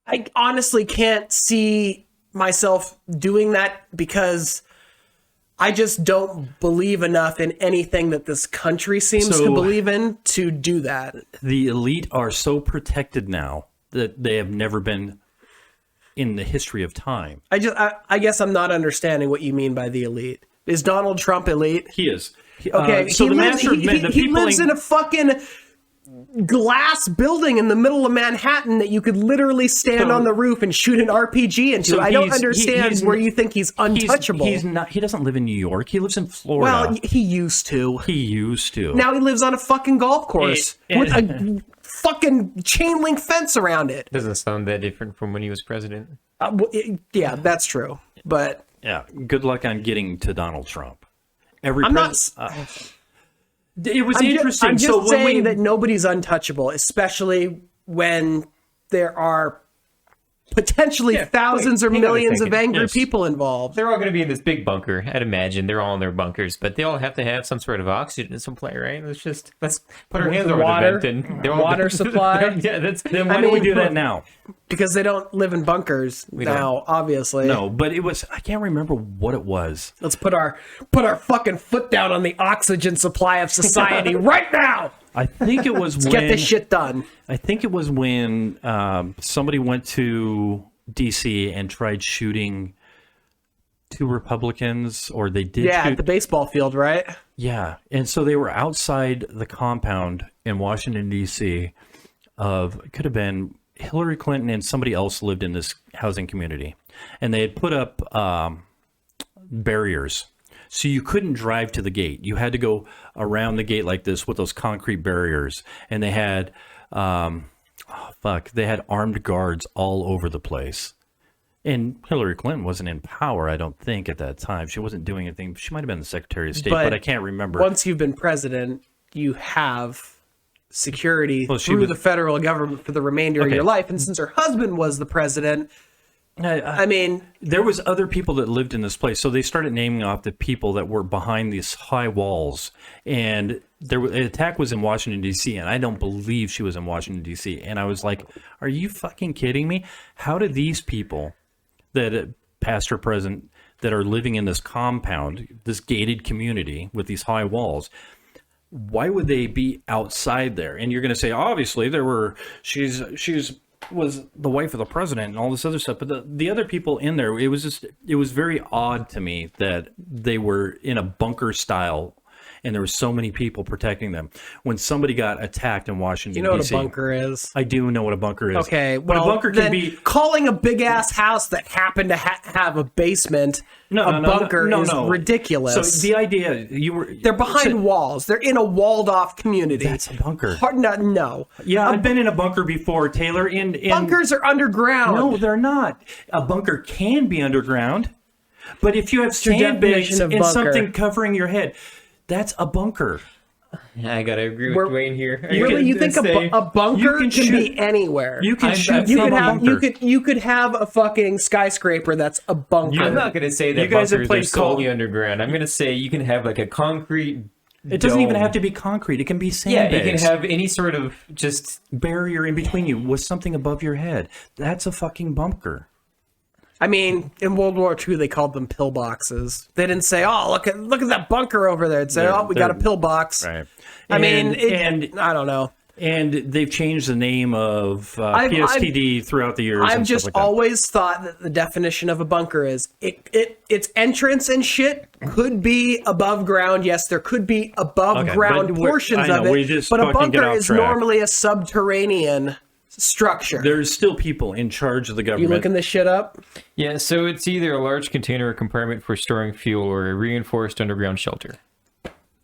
I honestly can't see myself doing that because I just don't believe enough in anything that this country seems to believe in to do that. The elite are so protected now that they have never been in the history of time. I guess I'm not understanding what you mean by the elite. Is Donald Trump elite? He is. Okay, So he the lives, master of men, the he people lives in a fucking glass building in the middle of Manhattan that you could literally stand on the roof and shoot an RPG into. So I don't understand where you think he's untouchable. He's not. He doesn't live in New York. He lives in Florida. Well, he used to. He used to. Now he lives on a fucking golf course with a fucking chain link fence around it. Doesn't sound that different from when he was president. Yeah, that's true. But yeah, good luck on getting to Donald Trump. It was interesting. I'm just saying that nobody's untouchable, especially when there are potentially thousands or millions of angry people involved. They're all going to be in this big bunker. I'd imagine they're all in their bunkers, but they all have to have some sort of oxygen supply, right? Let's put our hands over the vent and water supply. Yeah, then why do we do that now? Because they don't live in bunkers now, obviously. No, but it was. I can't remember what it was. Let's put our fucking foot down on the oxygen supply of society right now. I think it was Let's get this shit done. I think it was when somebody went to D.C. and tried shooting 2 Republicans, or they did. Yeah, at the baseball field, right? Yeah, and so they were outside the compound in Washington, D.C. It could have been Hillary Clinton and somebody else lived in this housing community, and they had put up barriers. So you couldn't drive to the gate. You had to go around the gate like this with those concrete barriers. And they had, they had armed guards all over the place. And Hillary Clinton wasn't in power, I don't think, at that time. She wasn't doing anything. She might have been the Secretary of State, but I can't remember. Once you've been president, you have security through the federal government for the remainder of your life. And since her husband was the president... I mean, there was other people that lived in this place, so they started naming off the people that were behind these high walls. And the attack was in Washington D.C., and I don't believe she was in Washington D.C. And I was like, "Are you fucking kidding me? How do these people that past or present that are living in this compound, this gated community with these high walls?" Why would they be outside there? And you're going to say, obviously, she's was the wife of the president and all this other stuff, but the other people in there, it was very odd to me that they were in a bunker style and there were so many people protecting them. When somebody got attacked in Washington, you know D.C., what a bunker is? I do know what a bunker is. Okay, but well, a bunker can be calling a big ass house that happened to have a basement a bunker is ridiculous. So the idea they're behind walls. They're in a walled off community. That's a bunker. No. Yeah, I've been in a bunker before, Taylor. Bunkers are underground. No, they're not. A bunker can be underground, but if you have sandbags and something covering your head, that's a bunker. I gotta agree with Dwayne here. Really, you think a bunker can be anywhere? You can shoot from a bunker. You could have a fucking skyscraper that's a bunker. I'm not gonna say that bunkers are solely underground. I'm gonna say you can have like a concrete. It doesn't even have to be concrete. It can be sandbags. Yeah, you can have any sort of just barrier in between you with something above your head. That's a fucking bunker. I mean, in World War II, they called them pillboxes. They didn't say, "Oh, look at that bunker over there." They'd say, "Oh, we got a pillbox." Right. I don't know. And they've changed the name of PSTD throughout the years. I've just always thought that the definition of a bunker is its entrance and shit could be above ground. Yes, there could be above ground portions of it, but a bunker is normally a subterranean structure. There's still people in charge of the government. You looking this shit up? Yeah, so it's either a large container or compartment for storing fuel or a reinforced underground shelter.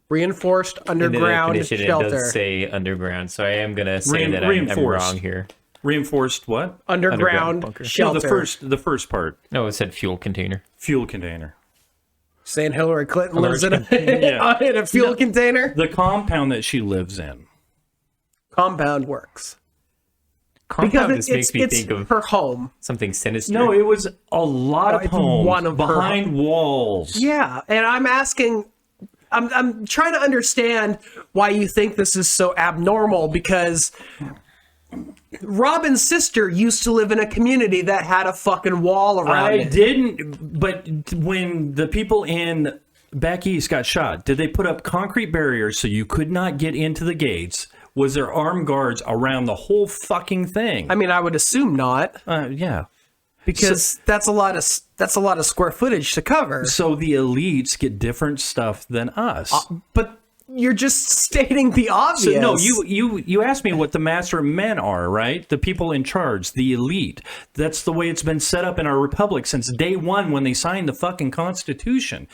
Reinforced underground shelter. It does say underground, so I am going to say that I'm wrong here. Reinforced what? Underground shelter. No, the first part. No, it said fuel container. Fuel container. Saying Hillary Clinton lives in a fuel container? The compound that she lives in. Compound works. Compound just makes me think of her home. Something sinister. No, it was a lot of homes behind walls. Yeah, and I'm asking... I'm trying to understand why you think this is so abnormal, because Robin's sister used to live in a community that had a fucking wall around it. I didn't, but when the people in back east got shot, did they put up concrete barriers so you could not get into the gates? Was there armed guards around the whole fucking thing? I mean, I would assume not. Yeah. Because that's a lot of square footage to cover. So the elites get different stuff than us. But you're just stating the obvious. So, no, you asked me what the master men are, right? The people in charge, the elite. That's the way it's been set up in our republic since day one when they signed the fucking Constitution.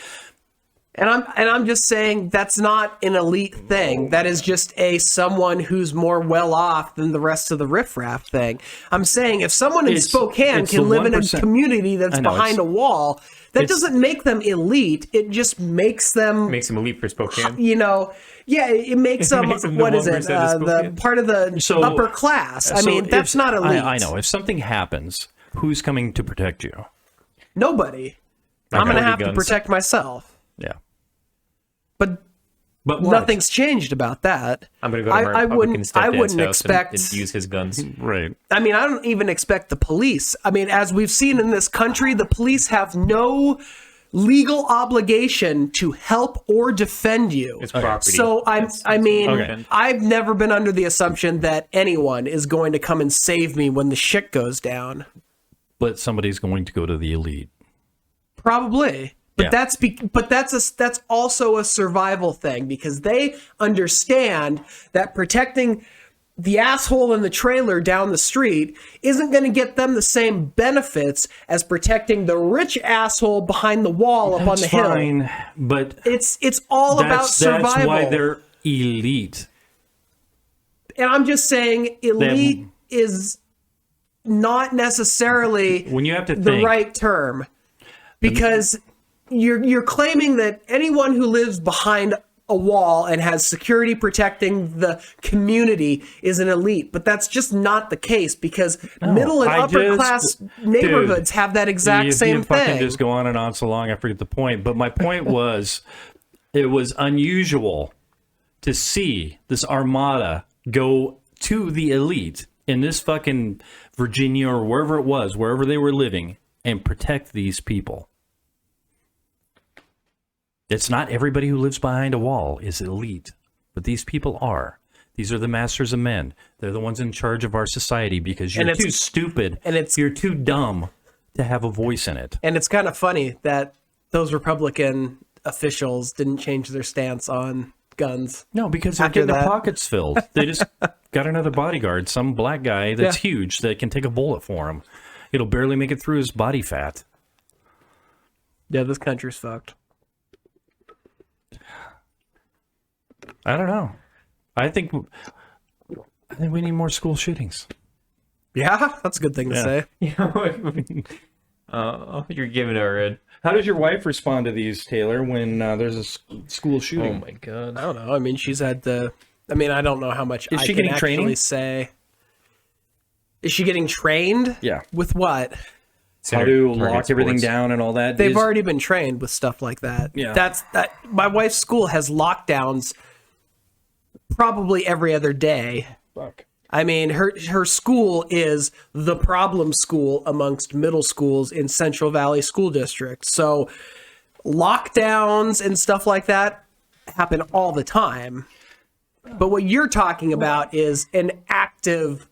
And I'm just saying that's not an elite thing. That is just someone who's more well off than the rest of the riffraff thing. I'm saying if someone in Spokane can live in a community that's behind a wall, that doesn't make them elite. It just makes them elite for Spokane. It makes them what is it? The part of the upper class. I mean, that's not elite. I know. If something happens, who's coming to protect you? Nobody. I'm going to have to protect myself. Yeah. But nothing's changed about that. I'm going to go to my Republican stepdad's house and use his guns. Right. I mean, I don't even expect the police. I mean, as we've seen in this country, the police have no legal obligation to help or defend you. It's property. So I've never been under the assumption that anyone is going to come and save me when the shit goes down. But somebody's going to go to the elite. Probably. But yeah. that's also a survival thing because they understand that protecting the asshole in the trailer down the street isn't going to get them the same benefits as protecting the rich asshole behind the wall up on the hill. Fine, but it's all about survival. That's why they're elite. And I'm just saying elite is not necessarily when you have to the right term because you're claiming that anyone who lives behind a wall and has security protecting the community is an elite, but that's just not the case because middle and upper class neighborhoods have that exact same thing. Fucking just go on and on so long, I forget the point. But my point was, it was unusual to see this armada go to the elite in this fucking Virginia or wherever it was, wherever they were living, and protect these people. It's not everybody who lives behind a wall is elite, but these people are. These are the masters of men. They're the ones in charge of our society because you're too stupid and you're too dumb to have a voice in it. And it's kind of funny that those Republican officials didn't change their stance on guns. No, because they're getting their pockets filled. They just got another bodyguard, some black guy that's huge that can take a bullet for him. It'll barely make it through his body fat. Yeah, this country's fucked. I don't know. I think we need more school shootings. Yeah, that's a good thing to say. You're giving it a red. How does your wife respond to these, Taylor, when there's a school shooting? Oh my god. I don't know. I mean, she's had the. I mean, I don't know how much Is she can getting actually training? say. Is she getting trained? Yeah. With what? How to lock everything down and all that? They've already been trained with stuff like that. Yeah. That. My wife's school has lockdowns probably every other day. Fuck. I mean, her school is the problem school amongst middle schools in Central Valley School District. So lockdowns and stuff like that happen all the time. But what you're talking about is an active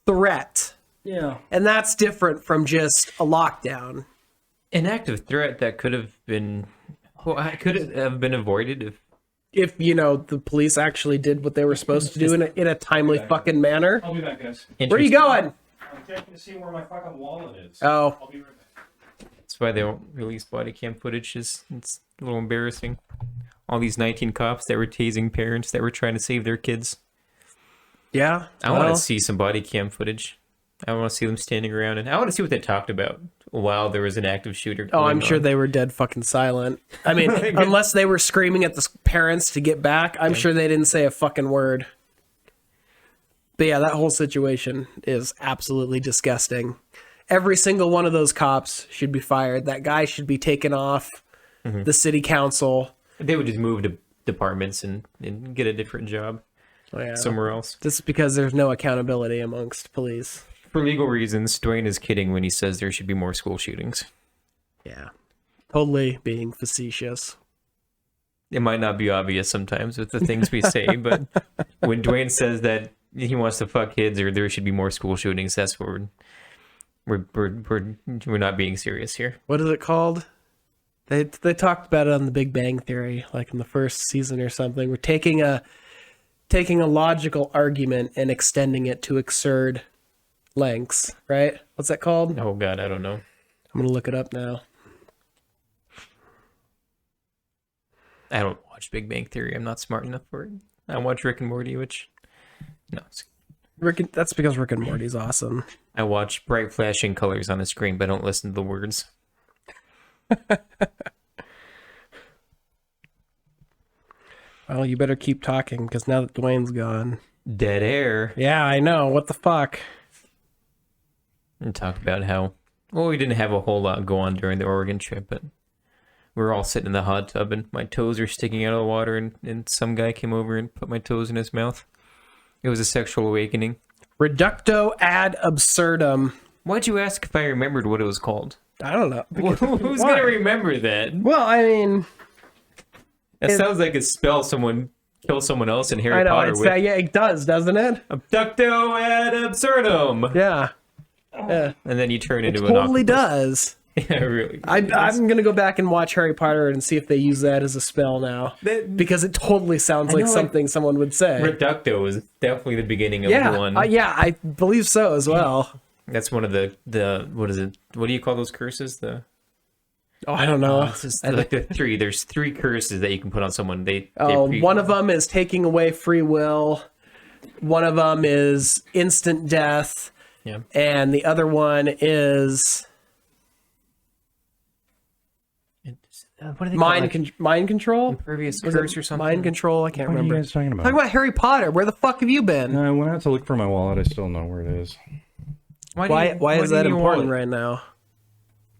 threat. Yeah. And that's different from just a lockdown. An active threat that could have been avoided if the police actually did what they were supposed to do in a timely fucking manner. I'll be back, guys. Where are you going? I'm checking to see where my fucking wallet is. Oh. I'll be right back. That's why they don't release body cam footage. It's a little embarrassing. All these 19 cops that were tasing parents that were trying to save their kids. Yeah. I want to see some body cam footage. I want to see them standing around, and I want to see what they talked about while there was an active shooter. Oh, I'm sure they were dead fucking silent. I mean, unless they were screaming at the parents to get back, I'm sure they didn't say a fucking word. But yeah, that whole situation is absolutely disgusting. Every single one of those cops should be fired. That guy should be taken off the city council. They would just move to departments and get a different job somewhere else. This is because there's no accountability amongst police. For legal reasons, Dwayne is kidding when he says there should be more school shootings. Yeah. Totally being facetious. It might not be obvious sometimes with the things we say, but when Dwayne says that he wants to fuck kids or there should be more school shootings, that's what we're not being serious here. What is it called? They talked about it on The Big Bang Theory, like in the first season or something. We're taking a logical argument and extending it to absurd lengths, right? What's that called? Oh God, I don't know. I'm gonna look it up now. I don't watch Big Bang Theory. I'm not smart enough for it. I watch Rick and Morty, which That's because Rick and Morty's awesome. I watch bright flashing colors on a screen, but I don't listen to the words. Well, you better keep talking because now that Dwayne's gone. Dead air. Yeah, I know. What the fuck? And talk about how, well, we didn't have a whole lot go on during the Oregon trip, but we were all sitting in the hot tub and my toes were sticking out of the water and some guy came over and put my toes in his mouth. It was a sexual awakening. Reducto ad absurdum. Why'd you ask if I remembered what it was called? I don't know. Who's going to remember that? Well, I mean... That sounds like a spell someone kill someone else in Harry I know, Potter with. yeah, it does, doesn't it? Abducto ad absurdum. Yeah. Yeah. And then you turn into It an totally octopus. does. Yeah, really. I'm going to go back and watch Harry Potter and see if they use that as a spell now. Because it totally sounds like something someone would say. Reducto is definitely the beginning of Yeah, one. yeah, I believe so as well. That's one of the what is it? What do you call those curses? Oh, I don't know. It's just like the three. There's three curses that you can put on someone. One of them is taking away free will. One of them is instant death. Yeah. And the other one is What do they call it? mind control? Impervious Was curse it or something? Mind control? I can't What are remember. you guys talking about? Talking about Harry Potter. Where the fuck have you been? I went out to look for my wallet. I still know where it is. Why is that important right? right now?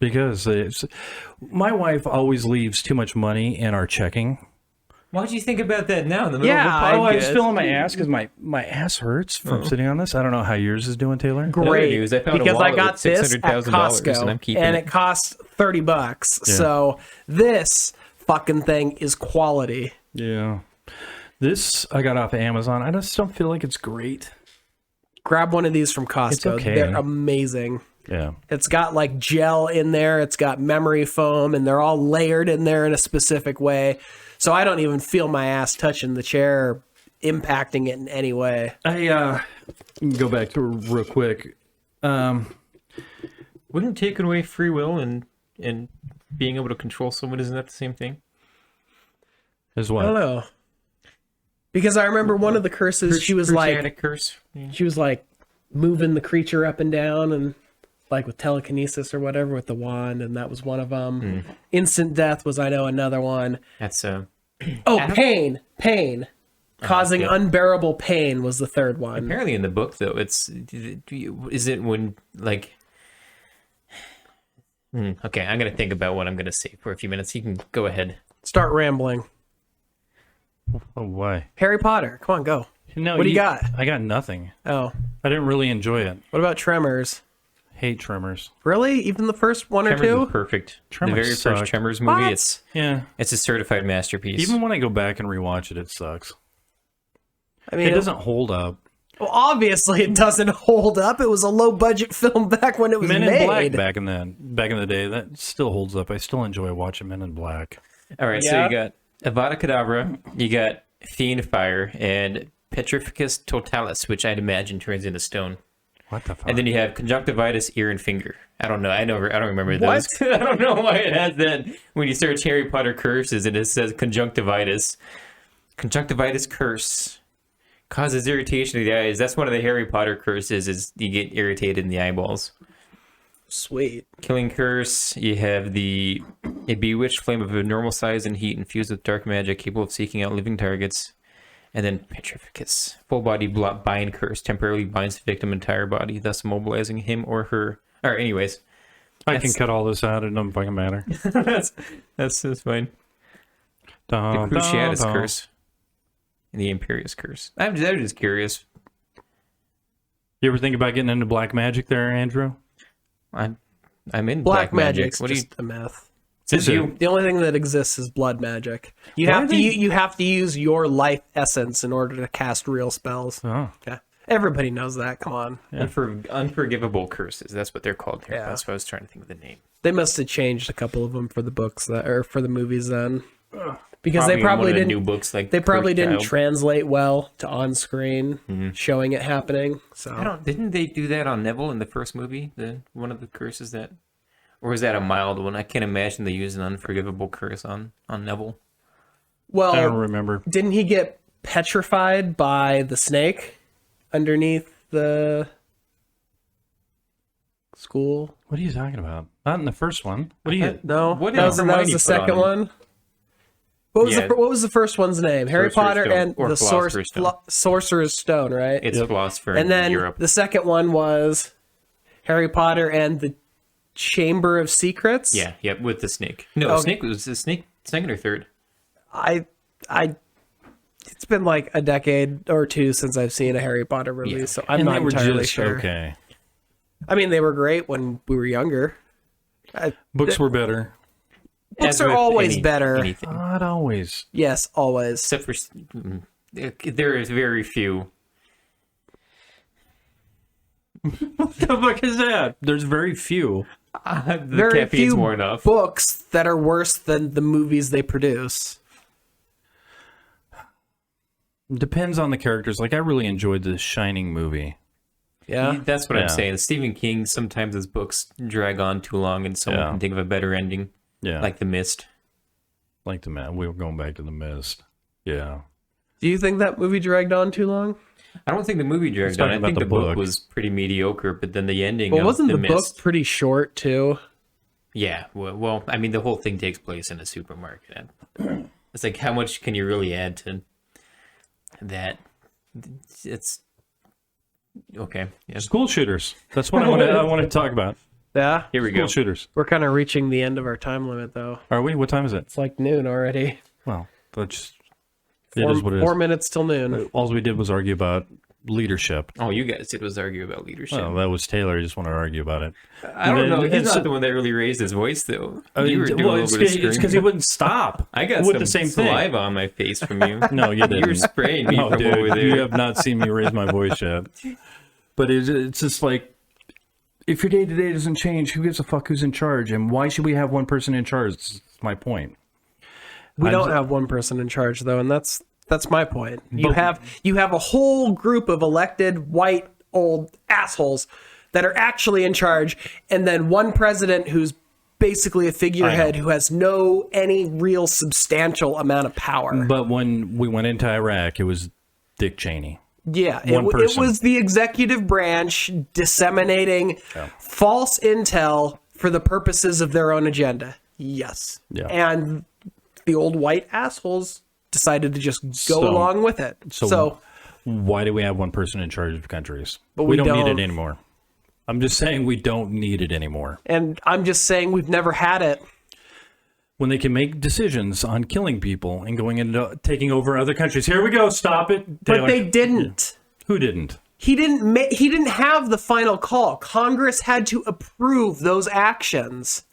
Because my wife always leaves too much money in our checking. Why'd you think about that now in the middle of the Yeah, podcast? I was feeling my ass because my ass hurts from sitting on this. I don't know how yours is doing, Taylor. Great. news, I found a because I wallet got with this at $600,000 Costco and I'm keeping and it. it costs $30. Yeah. So this fucking thing is quality. Yeah. This I got off of Amazon. I just don't feel like it's great. Grab one of these from Costco. It's okay. They're amazing. Yeah. It's got like gel in there. It's got memory foam, and they're all layered in there in a specific way. So I don't even feel my ass touching the chair or impacting it in any way. I go back to real quick. Wouldn't taking away free will and being able to control someone, isn't that the same thing? As I well. don't know. Because I remember one of the curses, she was like, Cruciatic curse. Yeah. she was like moving the creature up and down and like with telekinesis or whatever with the wand, and that was one of them. Instant death was, I know, another one. That's Pain. Causing okay. unbearable pain was the third one. apparently in the book though. Is it when like? Okay, I'm gonna think about what I'm gonna say for a few minutes. You can go ahead. Start rambling. Oh, why? Harry Potter. Come on, go. No, What do you got? I got nothing. Oh, I didn't really enjoy it. what about Tremors? Hate Tremors. Really? Even the first one Tremors or two? is perfect. Tremors the very sucked. first Tremors movie. What? Yeah. It's a certified masterpiece. Even when I go back and rewatch it, it sucks. I mean, It doesn't hold up. Well, obviously, it doesn't hold up. It was a low budget film back when it was Men made. in Black back in the day, that still holds up. I still enjoy watching Men in Black. All right, so Yeah. you got Avada Kedavra, you got Fiend Fire, and Petrificus Totalis, which I'd imagine turns into stone. What the fuck? And then you have conjunctivitis, ear, and finger. I don't know. I don't remember What? those. I don't know why it has that. When you search Harry Potter curses, and it says conjunctivitis. Conjunctivitis curse causes irritation of the eyes. That's one of the Harry Potter curses. Is you get irritated in the eyeballs. Sweet. Killing curse. You have a bewitched flame of abnormal size and heat infused with dark magic, capable of seeking out living targets. And then Petrificus, full body bind curse, temporarily binds the victim's entire body, thus immobilizing him or her. All right, anyways. I can cut all this out. It doesn't fucking matter. that's fine. The Dum, Cruciatus dum, dum. curse. And the Imperious curse. I'm just curious. You ever think about getting into black magic there, Andrew? I'm in Black magic's What do you... just a myth. Says you. The only thing that exists is blood magic. You Why have to they- you have to use your life essence in order to cast real spells. Oh. Yeah. Everybody knows that. Come on. Unforgivable curses. That's what they're called here. Yeah. That's what I was trying to think of the name. They must have changed a couple of them for the books or for the movies then. Because Probably they probably one of the didn't new books, like they probably Cursed didn't Child. translate well to on screen showing it happening. So Didn't they do that on Neville in the first movie? One of the curses that, or was that a mild one? I can't imagine they used an unforgivable curse on Neville. well, I don't remember. didn't he get petrified by the snake underneath the school? What are you talking about? Not in the first one. What are you? No, What that did was the Hermione put second on him? one. What was Yeah. what was the first one's name? Harry Sorcerer's Potter Stone, and or the Philosopher's Stone. Sorcerer's Stone, right? It's Yep. philosopher And in then Europe. the second one was Harry Potter and the Chamber of Secrets. Yeah, yep, with the snake. No, Oh. snake was the snake second or third. I, it's been like a decade or two since I've seen a Harry Potter movie, Yeah. so I'm And not they were entirely just sure. okay. I mean, they were great when we were younger. Books were better. Books As are with always better. anything. Not always. Yes, always. Except for there is very few. What the fuck is that? There's very few. The Very caffeine's few worn off. books that are worse than the movies they produce. Depends on the characters. Like I really enjoyed the Shining movie. Yeah. That's what Yeah. I'm saying. Stephen King, sometimes his books drag on too long and someone Yeah. can think of a better ending. Yeah, Like The Mist. like the man. We were going back to the Mist. Yeah, Do you think that movie dragged on too long? I don't think the movie dragged on. talking I about think the the book book. was pretty mediocre, but then the ending Well, of wasn't The the book Mist. pretty short too? Yeah, well, I mean, the whole thing takes place in a supermarket. It's like, how much can you really add to that? It's okay. Yeah. school shooters. That's what I want to talk about. Yeah. Here we School go. shooters. We're kind of reaching the end of our time limit, though. Are we? What time is it? It's like noon already. Well, that's it is what it is. 4 minutes till noon. All we did was argue about leadership. Oh, you guys did was argue about leadership. Well, that was Taylor. He just wanted to argue about it. I don't know. He's It's- not the one that really raised his voice, though. I mean, You were doing well, a it's little bit of because he screaming. wouldn't stop. I got with some the same thing. saliva on my face from you. No, you didn't. You're spraying me No, from over dude, there. you have not seen me raise my voice yet. But it's just like, if your day to day doesn't change, who gives a fuck who's in charge? And why should we have one person in charge? That's my point. We I'm don't s- have one person in charge, though, and that's my point. You But- have a whole group of elected white old assholes that are actually in charge, and then one president who's basically a figurehead who has any real substantial amount of power. But when we went into Iraq, it was Dick Cheney. Yeah, One it person. was the executive branch disseminating false intel for the purposes of their own agenda. Yes. Yeah. And the old white assholes decided to just go So- along with it. So Why do we have one person in charge of countries? But we we don't need don't. it anymore. I'm just saying we don't need it anymore. and I'm just saying we've never had it. When they can make decisions on killing people and going into taking over other countries. Here we go. Stop it. But Taylor. they didn't. Who didn't? He didn't have the final call. Congress had to approve those actions.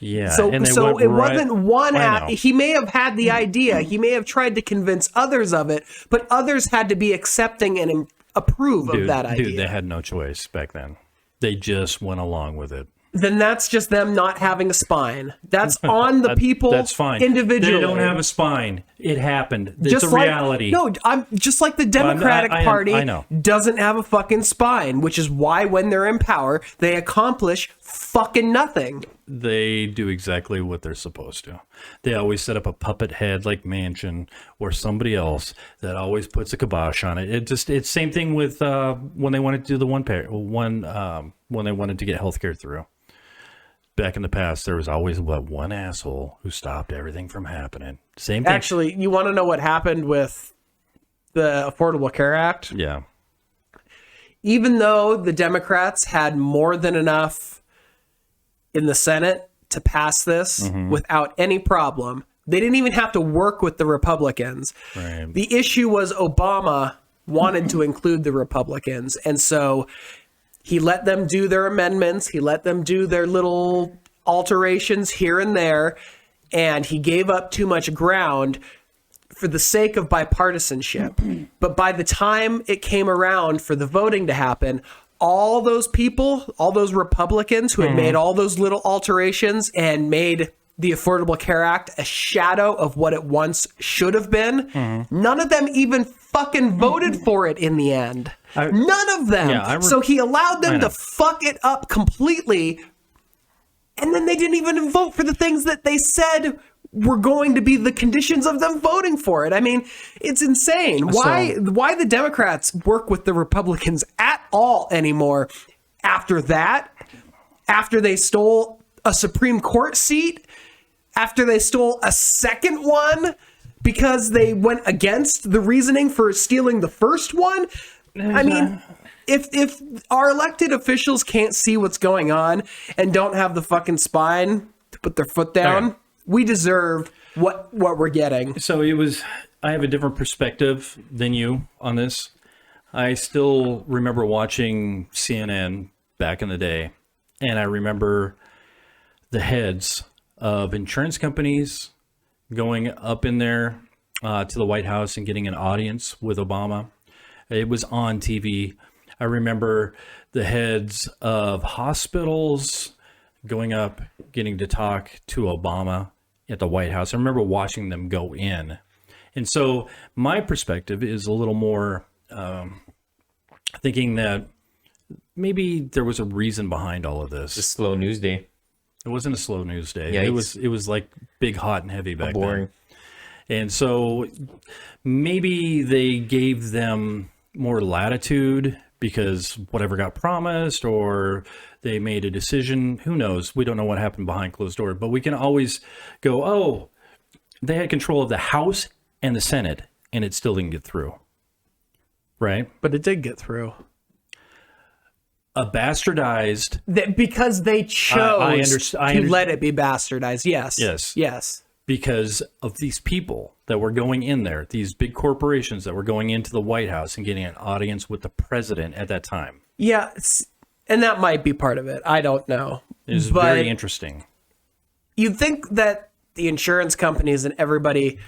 Yeah. So, and they so went it right- wasn't one. I know. He may have had the idea. He may have tried to convince others of it, but others had to be accepting and approve of that idea. Dude, they had no choice back then. They just went along with it. Then that's just them not having a spine. That's on the people. That's fine. Individually. They don't have a spine. It happened. It's just a like, reality. No, I'm just like the Democratic I Party know. doesn't have a fucking spine, which is why when they're in power, they accomplish fucking nothing. They do exactly what they're supposed to. They always set up a puppet head like Manchin or somebody else that always puts a kibosh on it. It's same thing with when they wanted to do the when they wanted to get healthcare through. Back in the past, there was always one asshole who stopped everything from happening. Same thing. Actually, you want to know what happened with the Affordable Care Act? Yeah. Even though the Democrats had more than enough in the Senate to pass this without any problem, they didn't even have to work with the Republicans. Right. The issue was Obama wanted to include the Republicans, and so he let them do their amendments. He let them do their little alterations here and there, and he gave up too much ground for the sake of bipartisanship. But by the time it came around for the voting to happen, all those people, all those Republicans who had made all those little alterations and made the Affordable Care Act a shadow of what it once should have been, none of them even fucking voted for it in the end. None of them. Yeah, so he allowed them to fuck it up completely. And then they didn't even vote for the things that they said were going to be the conditions of them voting for it. I mean, it's insane. Why the Democrats work with the Republicans at all anymore after that, after they stole a Supreme Court seat, after they stole a second one because they went against the reasoning for stealing the first one. I mean, if our elected officials can't see what's going on and don't have the fucking spine to put their foot down, we deserve what we're getting. So I have a different perspective than you on this. I still remember watching CNN back in the day, and I remember the heads of insurance companies going up in there to the White House and getting an audience with Obama. It was on TV. I remember the heads of hospitals going up, getting to talk to Obama at the White House. I remember watching them go in. And so my perspective is a little more thinking that maybe there was a reason behind all of this. It's a slow news day. It wasn't a slow news day. Yikes. It was like big, hot, and heavy back then. And so maybe they gave them more latitude because whatever got promised, or they made a decision. Who knows? We don't know what happened behind closed doors, but we can always go, oh, they had control of the House and the Senate, and it still didn't get through. Right? But it did get through. A bastardized... because they chose to let it be bastardized. Yes. Because of these people that were going in there, these big corporations that were going into the White House and getting an audience with the president at that time. Yeah, and that might be part of it. I don't know. It was very interesting. You'd think that the insurance companies and everybody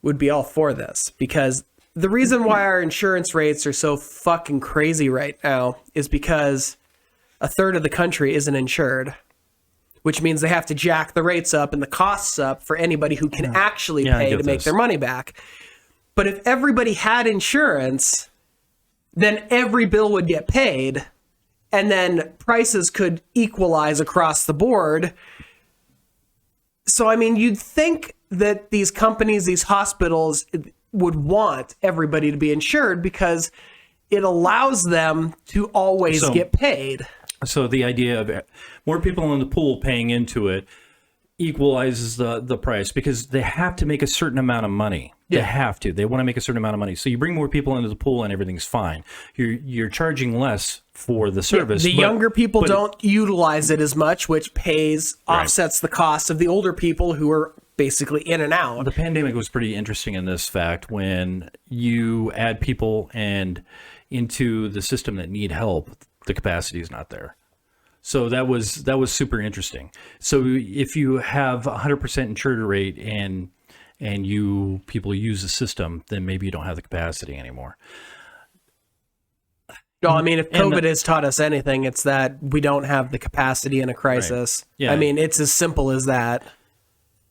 would be all for this, because the reason why our insurance rates are so fucking crazy right now is because a third of the country isn't insured, which means they have to jack the rates up and the costs up for anybody who can actually pay to make their money back. But if everybody had insurance, then every bill would get paid, and then prices could equalize across the board. So, I mean, you'd think that these companies, these hospitals would want everybody to be insured because it allows them to always get paid. So the idea of more people in the pool paying into it equalizes the price, because they have to make a certain amount of money. They have to. They want to make a certain amount of money. So you bring more people into the pool and everything's fine. You're charging less for the service. The younger people don't utilize it as much, which offsets the cost of the older people who are basically in and out. The pandemic was pretty interesting in this fact when you add people into the system that need help, the capacity is not there. So that was super interesting. So if you have 100% insured rate and people use the system, then maybe you don't have the capacity anymore. No, I mean, if COVID has taught us anything, it's that we don't have the capacity in a crisis. Right. Yeah. I mean, it's as simple as that.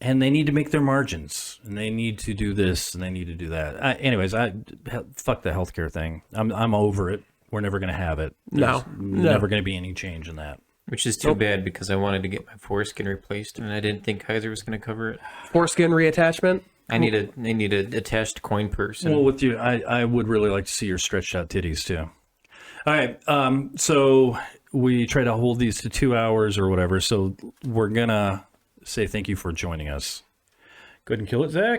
And they need to make their margins, and they need to do this, and they need to do that. Anyways, fuck the healthcare thing. I'm over it. We're never going to have it. There's never going to be any change in that. Which is too bad, because I wanted to get my foreskin replaced, and I didn't think Kaiser was going to cover it. Foreskin reattachment? I need a attached coin purse. Well, with you, I would really like to see your stretched out titties too. All right, so we try to hold these to 2 hours or whatever. So we're gonna say thank you for joining us. Go ahead and kill it, Zach.